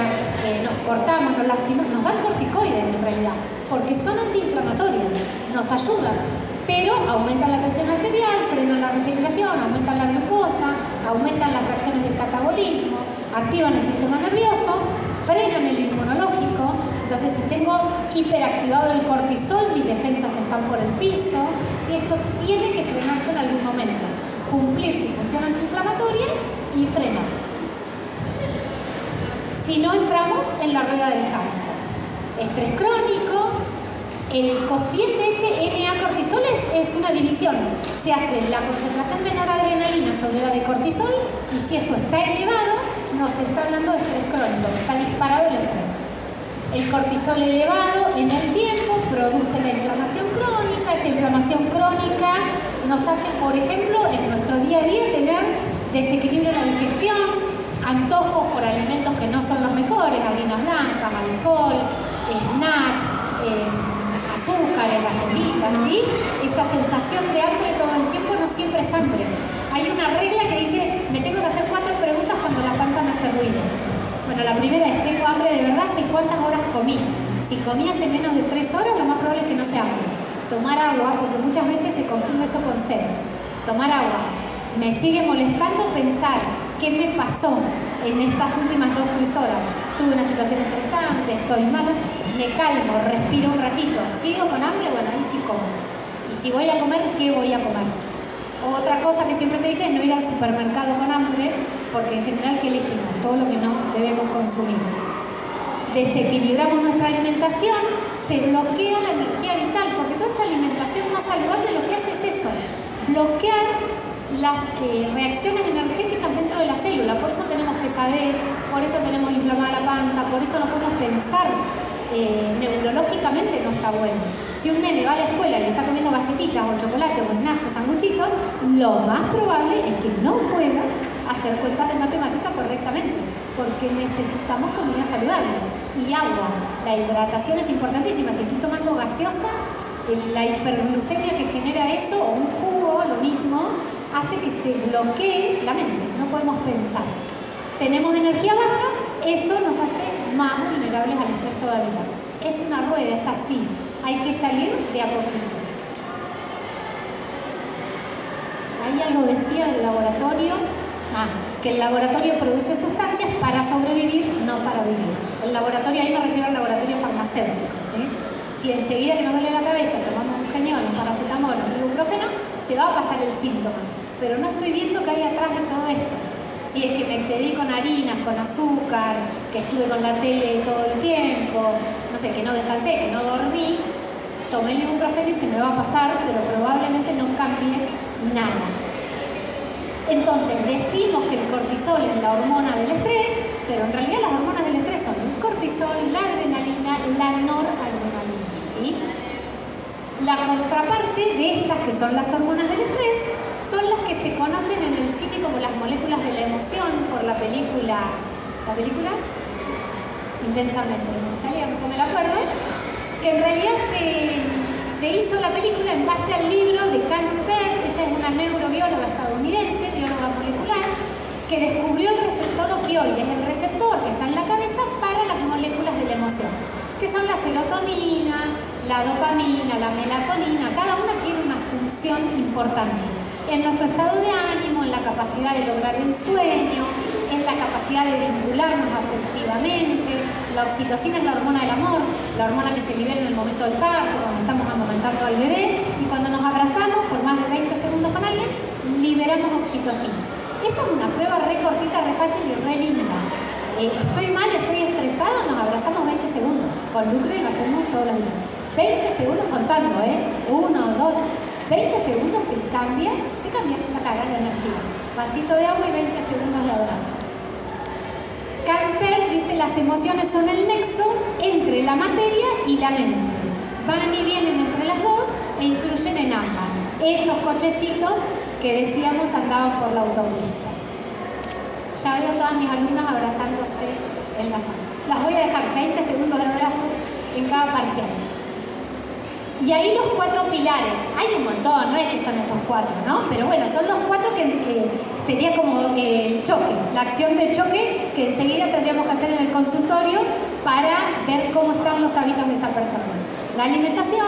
nos cortamos, nos lastimamos, nos dan corticoides en realidad, porque son antiinflamatorias, nos ayudan, pero aumentan la presión arterial, frenan la regeneración, aumentan la glucosa, aumentan las reacciones del catabolismo, activan el sistema nervioso, frenan el inmunológico. Entonces, si tengo hiperactivado el cortisol, mis defensas están por el piso. Si esto tiene que frenarse en algún momento, cumplir su función antiinflamatoria y frenar. Si no, entramos en la rueda del hámster. Estrés crónico, el cociente ese NA-cortisol es una división. Se hace la concentración de noradrenalina sobre la de cortisol y si eso está elevado, nos está hablando de estrés crónico, está disparado el estrés. El cortisol elevado en el tiempo produce la inflamación crónica. Esa inflamación crónica nos hace, por ejemplo, en nuestro día a día tener desequilibrio en la digestión, antojos por alimentos que no son los mejores, harinas blancas, alcohol, snacks, azúcares, galletitas, ¿sí? Esa sensación de hambre todo el tiempo no siempre es hambre. Hay una regla que dice, me tengo que hacer 4 preguntas cuando la panza me hace ruido. Bueno, la primera es, ¿tengo hambre de verdad? ¿Sé cuántas horas comí? Si comí hace menos de 3 horas, lo más probable es que no sea hambre. Tomar agua, porque muchas veces se confunde eso con sed. Tomar agua. Me sigue molestando pensar qué me pasó en estas últimas 2-3 horas. Tuve una situación estresante, estoy mal, me calmo, respiro un ratito. ¿Sigo con hambre? Bueno, ahí sí como. Y si voy a comer, ¿qué voy a comer? Otra cosa que siempre se dice es no ir al supermercado con hambre, porque en general, ¿qué elegimos? Todo lo que no debemos consumir. Desequilibramos nuestra alimentación, se bloquea la energía vital, porque toda esa alimentación no saludable lo que hace es eso, bloquear las reacciones energéticas dentro de la célula. Por eso tenemos pesadez, por eso tenemos inflamada la panza, por eso no podemos pensar. Neurológicamente no está bueno. Si un nene va a la escuela y está comiendo galletitas o chocolate o snacks o sanguchitos, lo más probable es que no pueda hacer cuentas de matemática correctamente, porque necesitamos comida saludable y agua. La hidratación es importantísima. Si estoy tomando gaseosa, la hiperglucemia que genera eso, o un jugo, lo mismo, hace que se bloquee la mente, no podemos pensar. Tenemos energía baja, eso nos hace más vulnerables al estrés todavía. Es una rueda, es así, hay que salir de a poquito. Ahí algo decía del laboratorio, que el laboratorio produce sustancias para sobrevivir, no para vivir. El laboratorio, ahí me refiero al laboratorio farmacéutico, ¿sí? Si enseguida que nos duele la cabeza tomamos un cañón, un paracetamol, un ibuprofeno, se va a pasar el síntoma. Pero no estoy viendo qué hay atrás de todo esto. Si es que me excedí con harinas, con azúcar, que estuve con la tele todo el tiempo, no sé, que no descansé, que no dormí, tomé el ibuprofeno y se me va a pasar, pero probablemente no cambie nada. Entonces, decimos que el cortisol es la hormona del estrés, pero en realidad las hormonas del estrés son el cortisol, la adrenalina, la noradrenalina, ¿sí? La contraparte de estas, que son las hormonas del estrés, son las que se conocen en el cine como las moléculas de la emoción por la película Intensamente, no me la acuerdo, que en realidad se hizo la película en base al libro de Candice Pert. Ella es una neurobióloga estadounidense, bióloga molecular, que descubrió el receptor opioide, es el receptor que está en la cabeza para la emociones, que son la serotonina, la dopamina, la melatonina. Cada una tiene una función importante en nuestro estado de ánimo, en la capacidad de lograr el sueño, en la capacidad de vincularnos afectivamente. La oxitocina es la hormona del amor, la hormona que se libera en el momento del parto, cuando estamos amamantando al bebé, y cuando nos abrazamos por más de 20 segundos con alguien, liberamos oxitocina. Esa es una prueba re cortita, re fácil y re linda. Estoy mal, estoy estresado, nos abrazamos 20 segundos. Con Lucre lo hacemos todos los días. 20 segundos contando, 1, 2, 20 segundos te cambia la cara, la energía. Vasito de agua y 20 segundos de abrazo. Casper dice: las emociones son el nexo entre la materia y la mente. Van y vienen entre las dos e influyen en ambas. Estos cochecitos que decíamos andaban por la autopista. Ya veo a todas mis alumnas abrazándose en la fama. Las voy a dejar 20 segundos de abrazo en cada parcial. Y ahí los 4 pilares, hay un montón, no es que son estos 4, ¿no? Pero bueno, son los 4 que sería como el choque, la acción de choque que enseguida tendríamos que hacer en el consultorio para ver cómo están los hábitos de esa persona. La alimentación,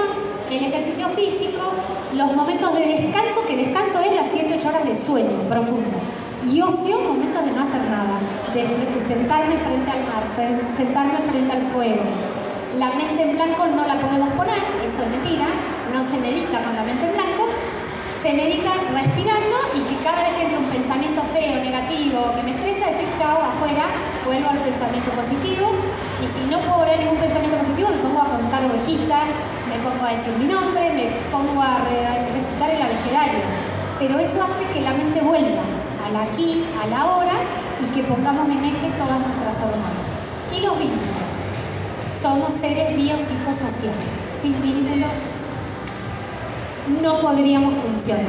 el ejercicio físico, los momentos de descanso, que descanso es las 7-8 horas de sueño profundo. Y ocio, momentos de no hacer nada, de sentarme frente al mar, sentarme frente al fuego. La mente en blanco no la podemos poner, eso es mentira, no se medita con la mente en blanco, se medita respirando y que cada vez que entre un pensamiento feo, negativo, que me estresa, decir chao, afuera, vuelvo al pensamiento positivo, y si no puedo ver ningún pensamiento positivo me pongo a contar ovejitas, me pongo a decir mi nombre, me pongo a recitar el abecedario, pero eso hace que la mente vuelva al aquí, a la hora, y que pongamos en eje todas nuestras hormonas. Y los vínculos. Somos seres biopsicosociales. Sin vínculos no podríamos funcionar.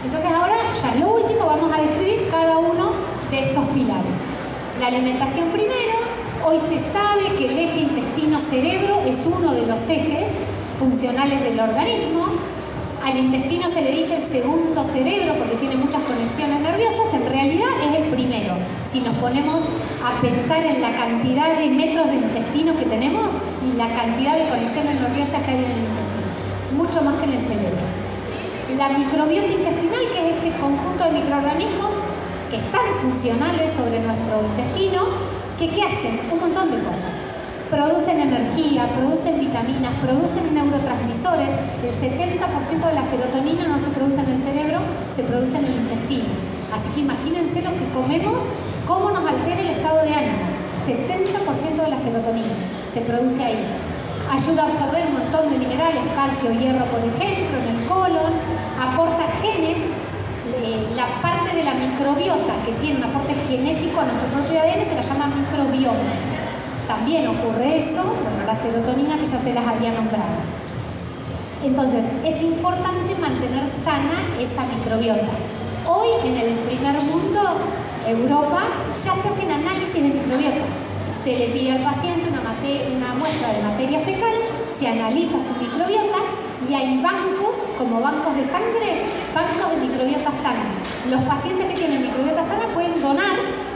Entonces ahora, ya lo último, vamos a describir cada uno de estos pilares. La alimentación primero. Hoy se sabe que el eje intestino-cerebro es uno de los ejes funcionales del organismo. Al intestino se le dice el segundo cerebro porque tiene muchas conexiones nerviosas, en realidad es el primero. Si nos ponemos a pensar en la cantidad de metros de intestino que tenemos y la cantidad de conexiones nerviosas que hay en el intestino, mucho más que en el cerebro. La microbiota intestinal, que es este conjunto de microorganismos que están funcionales sobre nuestro intestino, que ¿qué hacen? Un montón de cosas. Producen energía, producen vitaminas, producen neurotransmisores. El 70% de la serotonina no se produce en el cerebro, se produce en el intestino. Así que imagínense lo que comemos, cómo nos altera el estado de ánimo. 70% de la serotonina se produce ahí. Ayuda a absorber un montón de minerales, calcio, hierro, por ejemplo, en el colon. Aporta genes. La parte de la microbiota que tiene un aporte genético a nuestro propio ADN se la llama microbioma. También ocurre eso, bueno, la serotonina que ya se las había nombrado. Entonces, es importante mantener sana esa microbiota. Hoy, en el primer mundo, Europa, ya se hacen análisis de microbiota. Se le pide al paciente una muestra de materia fecal, se analiza su microbiota y hay bancos, como bancos de sangre, bancos de microbiota sana. Los pacientes que tienen microbiota sana pueden donar.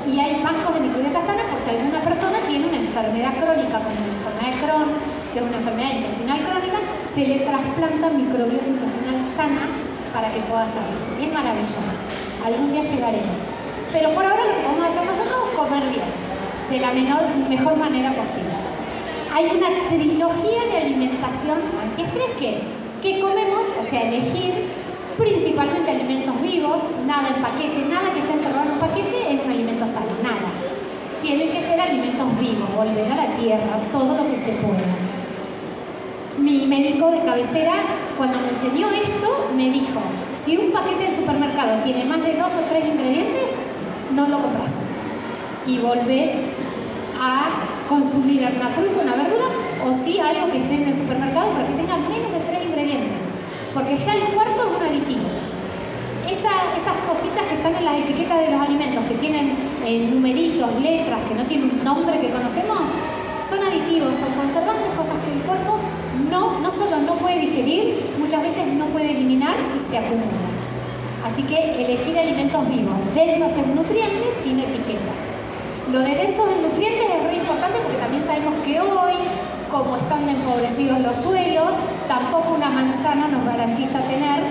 Y hay bancos de microbiota sana por si alguna persona tiene una enfermedad crónica, como la enfermedad de Crohn, que es una enfermedad intestinal crónica, se le trasplanta microbiota intestinal sana para que pueda salir. Es maravilloso. Algún día llegaremos. Pero por ahora lo que vamos a hacer nosotros es comer bien, de la mejor manera posible. Hay una trilogía de alimentación antiestrés que es ¿qué comemos? O sea, elegir principalmente alimentos vivos, nada en paquete, nada que esté encerrado en un paquete es un alimento sano, nada. Tienen que ser alimentos vivos, volver a la tierra, todo lo que se pueda. Mi médico de cabecera, cuando me enseñó esto, me dijo, si un paquete del supermercado tiene más de 2 o 3 ingredientes, no lo compras. Y volvés a consumir una fruta, una verdura, o sí algo que esté en el supermercado para que tenga menos de 3 ingredientes. Porque ya el cuarto es un aditivo. Esas cositas que están en las etiquetas de los alimentos, que tienen numeritos, letras, que no tienen un nombre que conocemos, son aditivos, son conservantes, cosas que el cuerpo no solo no puede digerir, muchas veces no puede eliminar y se acumulan. Así que elegir alimentos vivos, densos en nutrientes, sin etiquetas. Lo de densos en nutrientes es muy importante porque también sabemos que hoy, como están empobrecidos los suelos, tampoco una manzana nos garantiza tener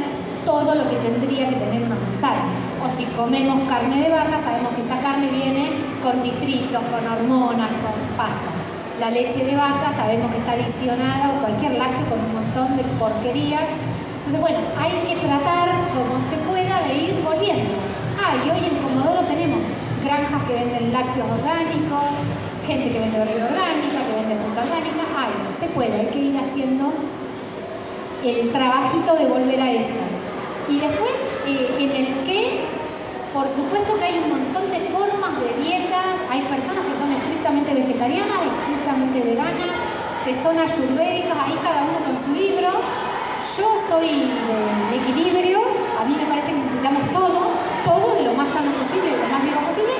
todo lo que tendría que tener una manzana. O si comemos carne de vaca, sabemos que esa carne viene con nitritos, con hormonas, con pasa. La leche de vaca sabemos que está adicionada, o cualquier lácteo, con un montón de porquerías. Entonces, bueno, hay que tratar como se pueda de ir volviendo. Y hoy en Comodoro tenemos granjas que venden lácteos orgánicos, gente que vende verdura orgánica, que vende fruta orgánica. Se puede, hay que ir haciendo el trabajito de volver a eso. Y después, en el que, por supuesto que hay un montón de formas de dietas, hay personas que son estrictamente vegetarianas, estrictamente veganas, que son ayurvédicas, ahí cada uno con su libro. Yo soy de equilibrio, a mí me parece que necesitamos todo de lo más sano posible, de lo más vivo posible,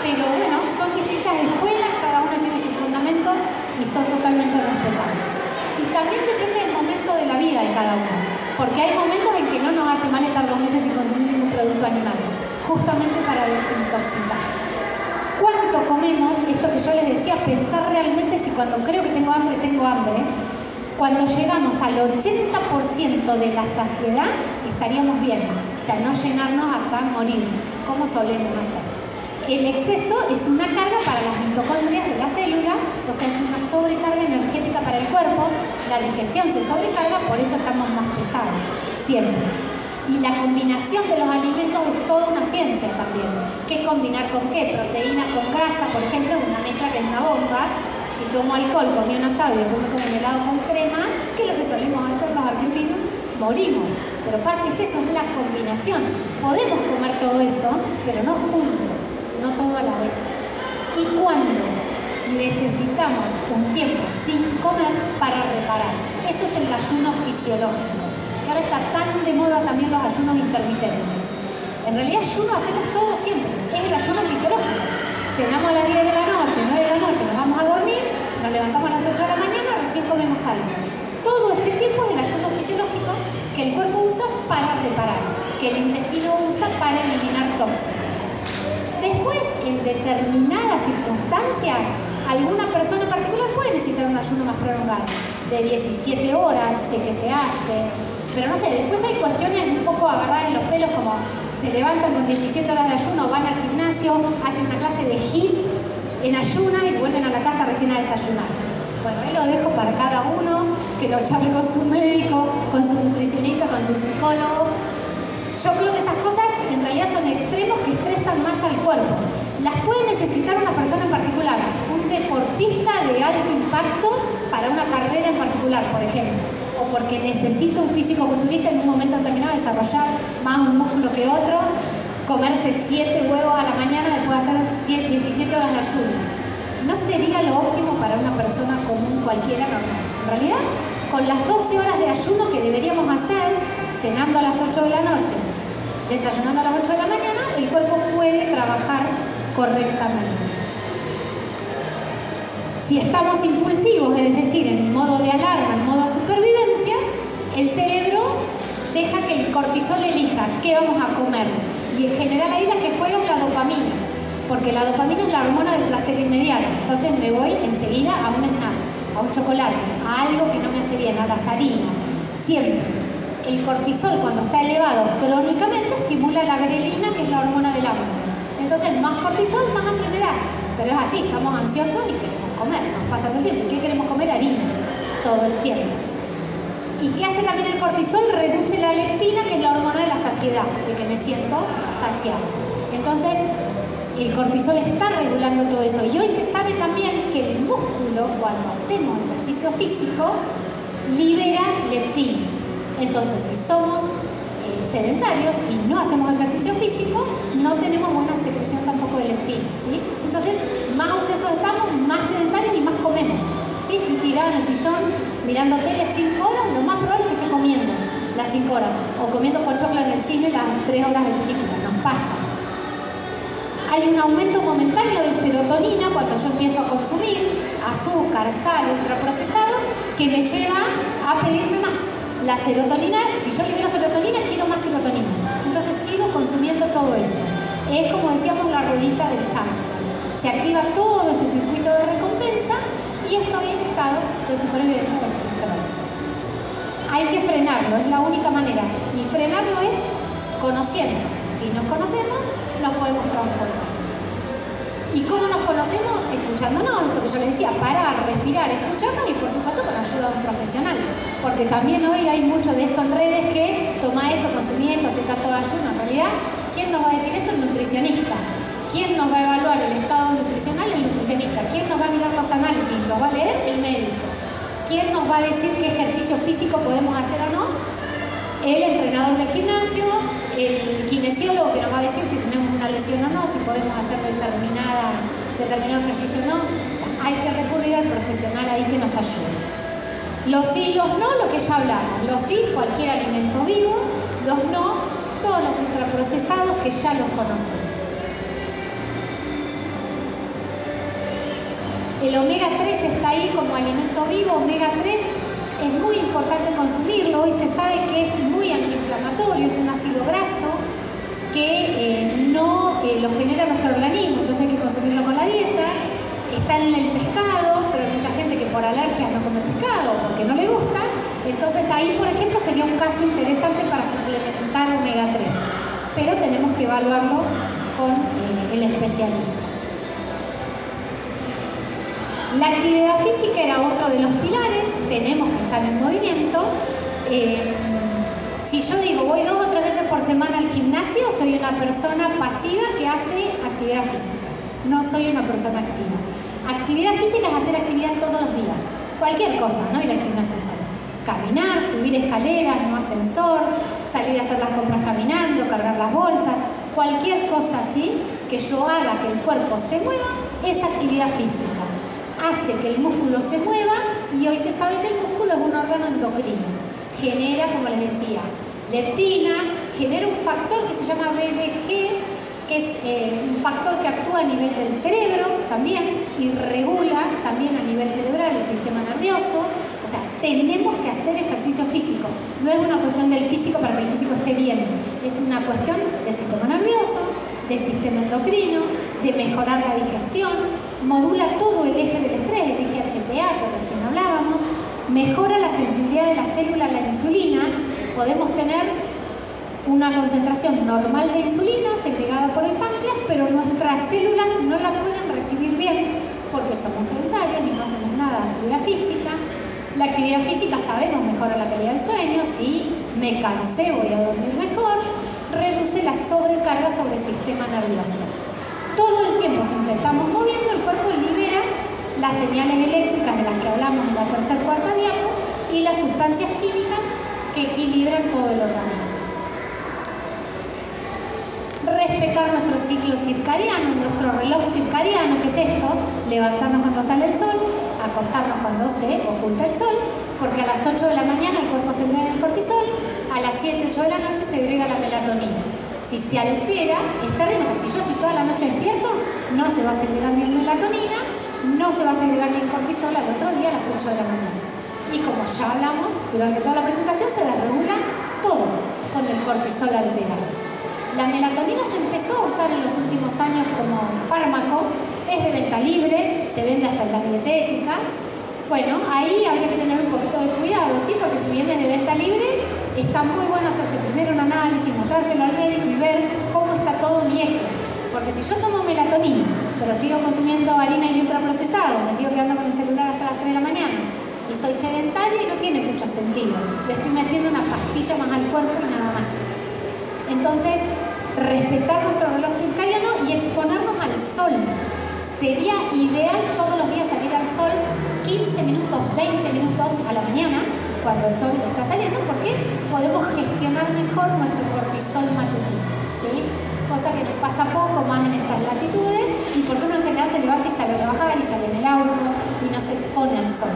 pero bueno, son distintas escuelas, cada una tiene sus fundamentos y son totalmente respetables. Y también depende del momento de la vida de cada uno, porque hay momentos en que no nos hace mal estar 2 meses sin consumir ningún producto animal, justamente para desintoxicar. ¿Cuánto comemos? Esto que yo les decía, pensar realmente si cuando creo que tengo hambre, cuando llegamos al 80% de la saciedad, estaríamos bien. O sea, no llenarnos hasta morir, como solemos hacer. El exceso es una carga para las mitocondrias de la célula, o sea, es una sobrecarga energética para el cuerpo. La digestión se sobrecarga, por eso estamos más pesados, siempre. Y la combinación de los alimentos es toda una ciencia también. ¿Qué combinar con qué? Proteína con grasa, por ejemplo, es una mezcla que es una bomba. Si tomo alcohol, comí un asado y después me como un helado con crema, que es lo que solemos hacer los argentinos, morimos. Pero es eso, es la combinación. Podemos comer todo eso, pero no juntos, no todo a la vez. Y cuando necesitamos un tiempo sin comer para reparar, eso es el ayuno fisiológico, que ahora está tan de moda también los ayunos intermitentes. En realidad ayuno hacemos todo siempre, es el ayuno fisiológico. Cenamos a las 10 de la noche, 9 de la noche, nos vamos a dormir, nos levantamos a las 8 de la mañana, recién comemos algo. Todo ese tiempo es el ayuno fisiológico que el cuerpo usa para reparar, que el intestino usa para eliminar tóxicos. Después, en determinadas circunstancias, alguna persona en particular puede necesitar un ayuno más prolongado, de 17 horas, sé que se hace, pero no sé, después hay cuestiones un poco agarradas en los pelos, como se levantan con 17 horas de ayuno, van al gimnasio, hacen una clase de HIIT en ayuna y vuelven a la casa recién a desayunar. Bueno, ahí lo dejo para cada uno, que lo charle con su médico, con su nutricionista, con su psicólogo. Yo creo que esas cosas en realidad son extremos que estresan más al cuerpo. Las puede necesitar una persona en particular, un deportista de alto impacto para una carrera en particular, por ejemplo, o porque necesita un físico-culturista en un momento determinado desarrollar más un músculo que otro, comerse 7 huevos a la mañana después de hacer 17 horas de ayuno. No sería lo óptimo para una persona común cualquiera normal. En realidad, con las 12 horas de ayuno que deberíamos hacer, cenando a las 8 de la noche, desayunando a las 8 de la mañana, el cuerpo puede trabajar correctamente. Si estamos impulsivos, es decir, en modo de alarma, en modo supervivencia, el cerebro deja que el cortisol elija qué vamos a comer. Y en general ahí la que juega es la dopamina, porque la dopamina es la hormona del placer inmediato. Entonces me voy enseguida a un snack, a un chocolate, a algo que no me hace bien, a las harinas, siempre. El cortisol, cuando está elevado crónicamente, estimula la grelina, que es la hormona del hambre. Entonces, más cortisol, más hambre me da. Pero es así, estamos ansiosos y queremos comer, nos pasa todo el tiempo. ¿Qué queremos comer? Harinas, todo el tiempo. ¿Y qué hace también el cortisol? Reduce la leptina, que es la hormona de la saciedad, de que me siento saciado. Entonces, el cortisol está regulando todo eso. Y hoy se sabe también que el músculo, cuando hacemos ejercicio físico, libera leptina. Entonces, si somos sedentarios y no hacemos ejercicio físico, no tenemos buena secreción tampoco de leptina, ¿sí? Entonces, más ociosos estamos, más sedentarios y más comemos, ¿sí? Estoy tirada en el sillón mirando tele 5 horas, lo más probable es que esté comiendo las 5 horas, o comiendo pochocla en el cine las 3 horas de película, nos pasa. Hay un aumento momentáneo de serotonina cuando yo empiezo a consumir azúcar, sal, ultraprocesados, que me lleva a pedirme más. La serotonina, si yo libero serotonina, quiero más serotonina. Entonces sigo consumiendo todo eso. Es como decíamos la ruedita del hámster. se activa todo ese circuito de recompensa y estoy en estado de supervivencia del estrés crónico. Hay que frenarlo, es la única manera. Y frenarlo es conociendo. Si nos conocemos, nos podemos transformar. ¿Y cómo nos conocemos? Escuchándonos, esto que yo les decía, parar, respirar, escucharnos y por supuesto con ayuda de un profesional. Porque también hoy hay mucho de esto en redes que toma esto, consumí esto, hace tanto ayuno. En realidad, ¿quién nos va a decir eso? El nutricionista. ¿Quién nos va a evaluar el estado nutricional? El nutricionista. ¿Quién nos va a mirar los análisis? ¿Los va a leer? El médico. ¿Quién nos va a decir qué ejercicio físico podemos hacer o no? El entrenador del gimnasio, el kinesiólogo que nos va a decir si tenemos una lesión o no, si podemos hacer determinado ejercicio o no. O sea, hay que recurrir al profesional ahí que nos ayude. Los sí y los no, lo que ya hablamos. Los sí, cualquier alimento vivo. Los no, todos los ultraprocesados que ya los conocemos. El omega 3 está ahí como alimento vivo. Omega 3 es muy importante consumirlo. Hoy se sabe que es muy antiinflamatorio, es un ácido graso que no lo genera nuestro organismo, entonces hay que consumirlo con la dieta. Está en el pescado, pero hay mucha gente que por alergia no come pescado porque no le gusta. Entonces ahí, por ejemplo, sería un caso interesante para suplementar omega 3. Pero tenemos que evaluarlo con el especialista. La actividad física era otro de los pilares, tenemos que estar en movimiento. Si yo digo voy 2 o 3 veces por semana al gimnasio, soy una persona pasiva que hace actividad física, no soy una persona activa. Actividad física es hacer actividad todos los días, cualquier cosa, no ir al gimnasio solo. Caminar, subir escaleras, no ascensor, salir a hacer las compras caminando, cargar las bolsas, cualquier cosa así que yo haga que el cuerpo se mueva, es actividad física. Hace que el músculo se mueva y hoy se sabe que el músculo es un órgano endocrino. Genera, como les decía, leptina, genera un factor que se llama BDG, que es un factor que actúa a nivel del cerebro también y regula también a nivel cerebral el sistema nervioso. O sea, tenemos que hacer ejercicio físico. No es una cuestión del físico para que el físico esté bien. Es una cuestión del sistema nervioso, del sistema endocrino, de mejorar la digestión. Modula todo el eje del estrés, el eje HPA que recién hablábamos, mejora la sensibilidad de la célula a la insulina. Podemos tener una concentración normal de insulina segregada por el páncreas, pero nuestras células no la pueden recibir bien porque somos sedentarios y no hacemos nada de actividad física. La actividad física, sabemos, mejora la calidad del sueño. Si me cansé, voy a dormir mejor. Reduce la sobrecarga sobre el sistema nervioso. Todo el tiempo, si nos estamos moviendo, el cuerpo libera las señales eléctricas de las que hablamos en la tercera y cuarta diapo y las sustancias químicas que equilibran todo el organismo. Respetar nuestro ciclo circadiano, nuestro reloj circadiano, que es esto: levantarnos cuando sale el sol, acostarnos cuando se oculta el sol, porque a las 8 de la mañana el cuerpo segrega el cortisol, a las 7, 8 de la noche se segrega la melatonina. Si se altera, es terrible. O sea, si yo estoy toda la noche despierto, no se va a segregar bien melatonina, no se va a segregar bien cortisol al otro día a las 8 de la mañana. Y como ya hablamos durante toda la presentación, se desregula todo con el cortisol alterado. La melatonina se empezó a usar en los últimos años como fármaco, es de venta libre, se vende hasta en las dietéticas. Bueno, ahí habría que tener un poquito de cuidado, ¿sí? Porque si bien es de venta libre, está muy bueno hacerse primero un análisis, mostrárselo al médico y ver cómo está todo mi eje. Porque si yo tomo melatonina, pero sigo consumiendo harina y ultraprocesado, me sigo quedando con el celular hasta las 3 de la mañana y soy sedentaria y no tiene mucho sentido. Le estoy metiendo una pastilla más al cuerpo y nada más. Entonces, respetar nuestro reloj circadiano y exponernos al sol. Sería ideal todos los días salir al sol 15 minutos, 20 minutos a la mañana, cuando el sol está saliendo, porque podemos gestionar mejor nuestro cortisol matutino, ¿sí? Cosa que nos pasa poco más en estas latitudes y porque uno en general se levanta y sale a trabajar y sale en el auto y no se expone al sol.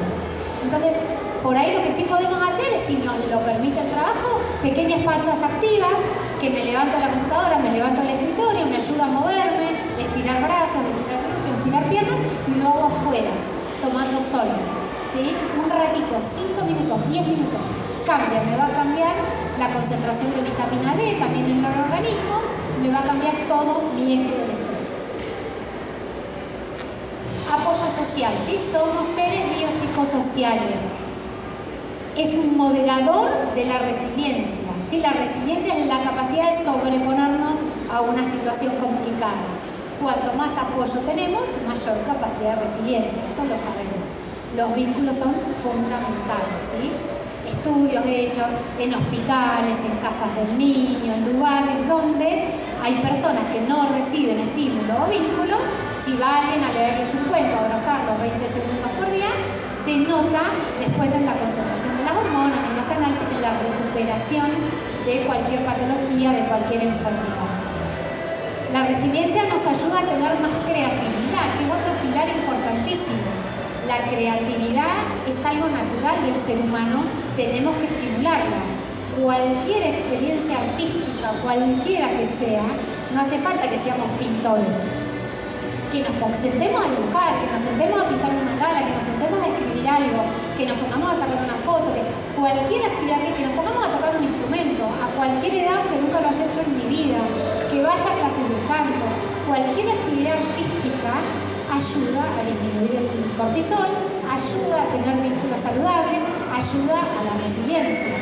Entonces, por ahí lo que sí podemos hacer es, si nos lo permite el trabajo, pequeñas pausas activas, que me levanto a la computadora, me levanto al escritorio, me ayuda a moverme, estirar brazos, estirar glúteos, estirar piernas y lo hago afuera, tomando sol. ¿Sí? Un ratito, 5 minutos, 10 minutos, cambia, me va a cambiar la concentración de vitamina D también en el organismo, me va a cambiar todo mi eje del estrés. psicosocial, ¿sí? Somos seres biopsicosociales. Es un moderador de la resiliencia, ¿sí? La resiliencia es la capacidad de sobreponernos a una situación complicada. Cuanto más apoyo tenemos, mayor capacidad de resiliencia. Esto lo sabemos. Los vínculos son fundamentales, ¿sí? Estudios hechos en hospitales, en casas del niño, en lugares donde hay personas que no reciben estímulo o vínculo. Si va alguien a leerles un cuento, a abrazarlos 20 segundos por día, se nota después en la concentración de las hormonas, en los análisis, en la recuperación de cualquier patología, de cualquier enfermedad. La resiliencia nos ayuda a tener más creatividad, que es otro pilar importantísimo. La creatividad es algo natural del ser humano, tenemos que estimularla. Cualquier experiencia artística, cualquiera que sea, no hace falta que seamos pintores. Que nos sentemos a dibujar, que nos sentemos a pintar una mandala, que nos sentemos a escribir algo, que nos pongamos a sacar una foto, que cualquier actividad, que nos pongamos a tocar un instrumento, a cualquier edad que nunca lo haya hecho en mi vida, que vaya a clases de canto, cualquier actividad artística ayuda a disminuir el cortisol, ayuda a tener vínculos saludables, ayuda a la resiliencia.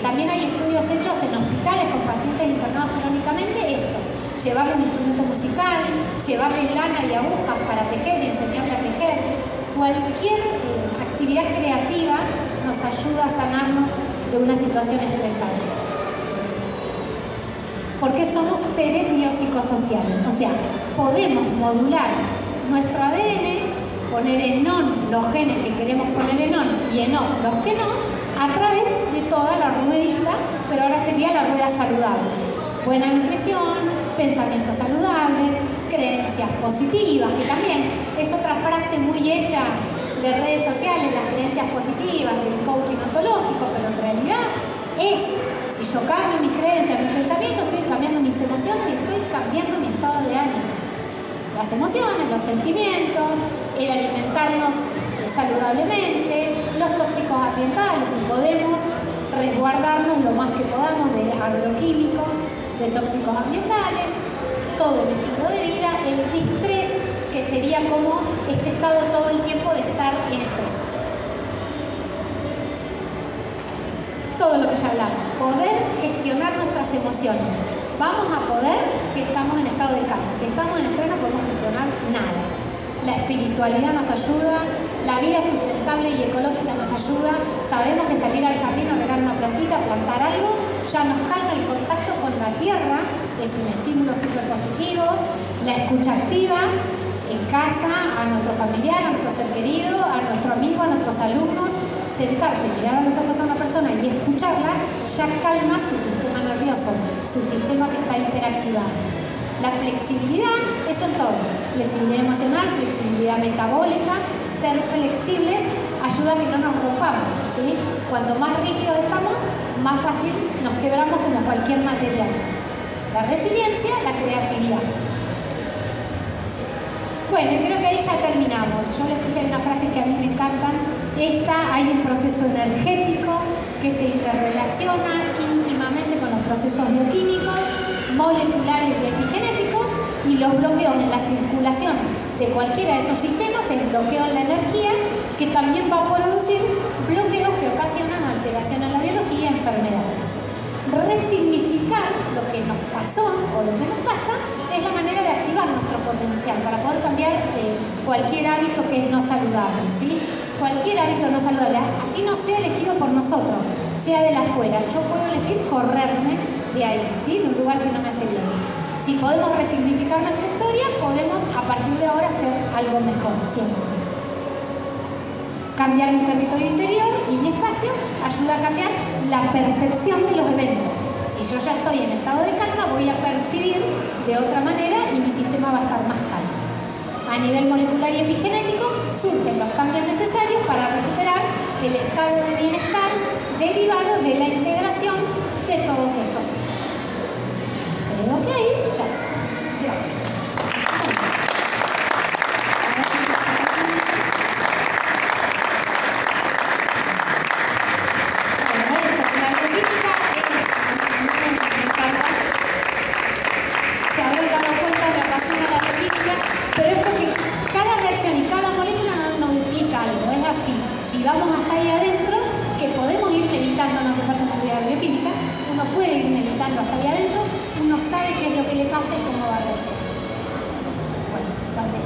También hay estudios hechos en hospitales con pacientes internados crónicamente, llevarle un instrumento musical, llevarle lana y agujas para tejer y enseñarle a tejer. Cualquier actividad creativa nos ayuda a sanarnos de una situación estresante. Porque somos seres biopsicosociales, o sea, podemos modular nuestro ADN, poner en on los genes que queremos poner en on y en off los que no, a través de toda la ruedita, pero ahora sería la rueda saludable. Buena nutrición, pensamientos saludables, creencias positivas, que también es otra frase muy hecha de redes sociales, las creencias positivas, del coaching ontológico, pero en realidad es, si yo cambio mis creencias, mis pensamientos, estoy cambiando mis emociones y estoy cambiando mi estado de ánimo. Las emociones, los sentimientos, el alimentarnos saludablemente, los tóxicos ambientales, si podemos resguardarnos lo más que podamos de agroquímicos, de tóxicos ambientales, todo el estilo de vida, el distrés, que sería como este estado todo el tiempo de estar en estrés. Todo lo que ya hablamos, poder gestionar nuestras emociones. Vamos a poder si estamos en estado de calma. Si estamos en estrés no podemos gestionar nada. La espiritualidad nos ayuda, la vida sustentable y ecológica nos ayuda. Sabemos que salir al jardín a regar una plantita, plantar algo, ya nos calma el contacto con la tierra, es un estímulo súper positivo. La escucha activa en casa, a nuestro familiar, a nuestro ser querido, a nuestro amigo, a nuestros alumnos, sentarse, mirar a los ojos a una persona y escucharla, ya calma su sistema nervioso, su sistema que está hiperactivado. La flexibilidad, eso es todo. Flexibilidad emocional, flexibilidad metabólica, ser flexibles ayuda a que no nos rompamos, ¿sí? Cuanto más rígidos estamos, más fácil nos quebramos como cualquier material. La resiliencia, la creatividad. Bueno, creo que ahí ya terminamos. Yo les puse una frase que a mí me encantan. Hay un proceso energético que se interrelaciona íntimamente con los procesos bioquímicos, moleculares y epigenéticos, y los bloqueos en la circulación de cualquiera de esos sistemas, el bloqueo en la energía, que también va a producir bloqueos que ocasionan alteración en la biología y enfermedades. Resignificar lo que nos pasó o lo que nos pasa es la manera de activar nuestro potencial para poder cambiar cualquier hábito que es no saludable, ¿sí? Cualquier hábito no saludable, así no sea elegido por nosotros, sea de la afuera. Yo puedo elegir correrme de ahí, ¿sí? De un lugar que no me hace bien. Si podemos resignificar nuestra historia, podemos a partir de ahora hacer algo mejor, siempre. Cambiar mi territorio interior y mi espacio ayuda a cambiar la percepción de los eventos. Si yo ya estoy en estado de calma, voy a percibir de otra manera y mi sistema va a estar más calmo. A nivel molecular y epigenético, surgen los cambios necesarios para recuperar el estado de bienestar derivado de la integración de todos estos sistemas. Creo que ahí ya está. Gracias. Pero es porque cada reacción y cada molécula qué es lo que le pasa y cómo va a reaccionar. Bueno,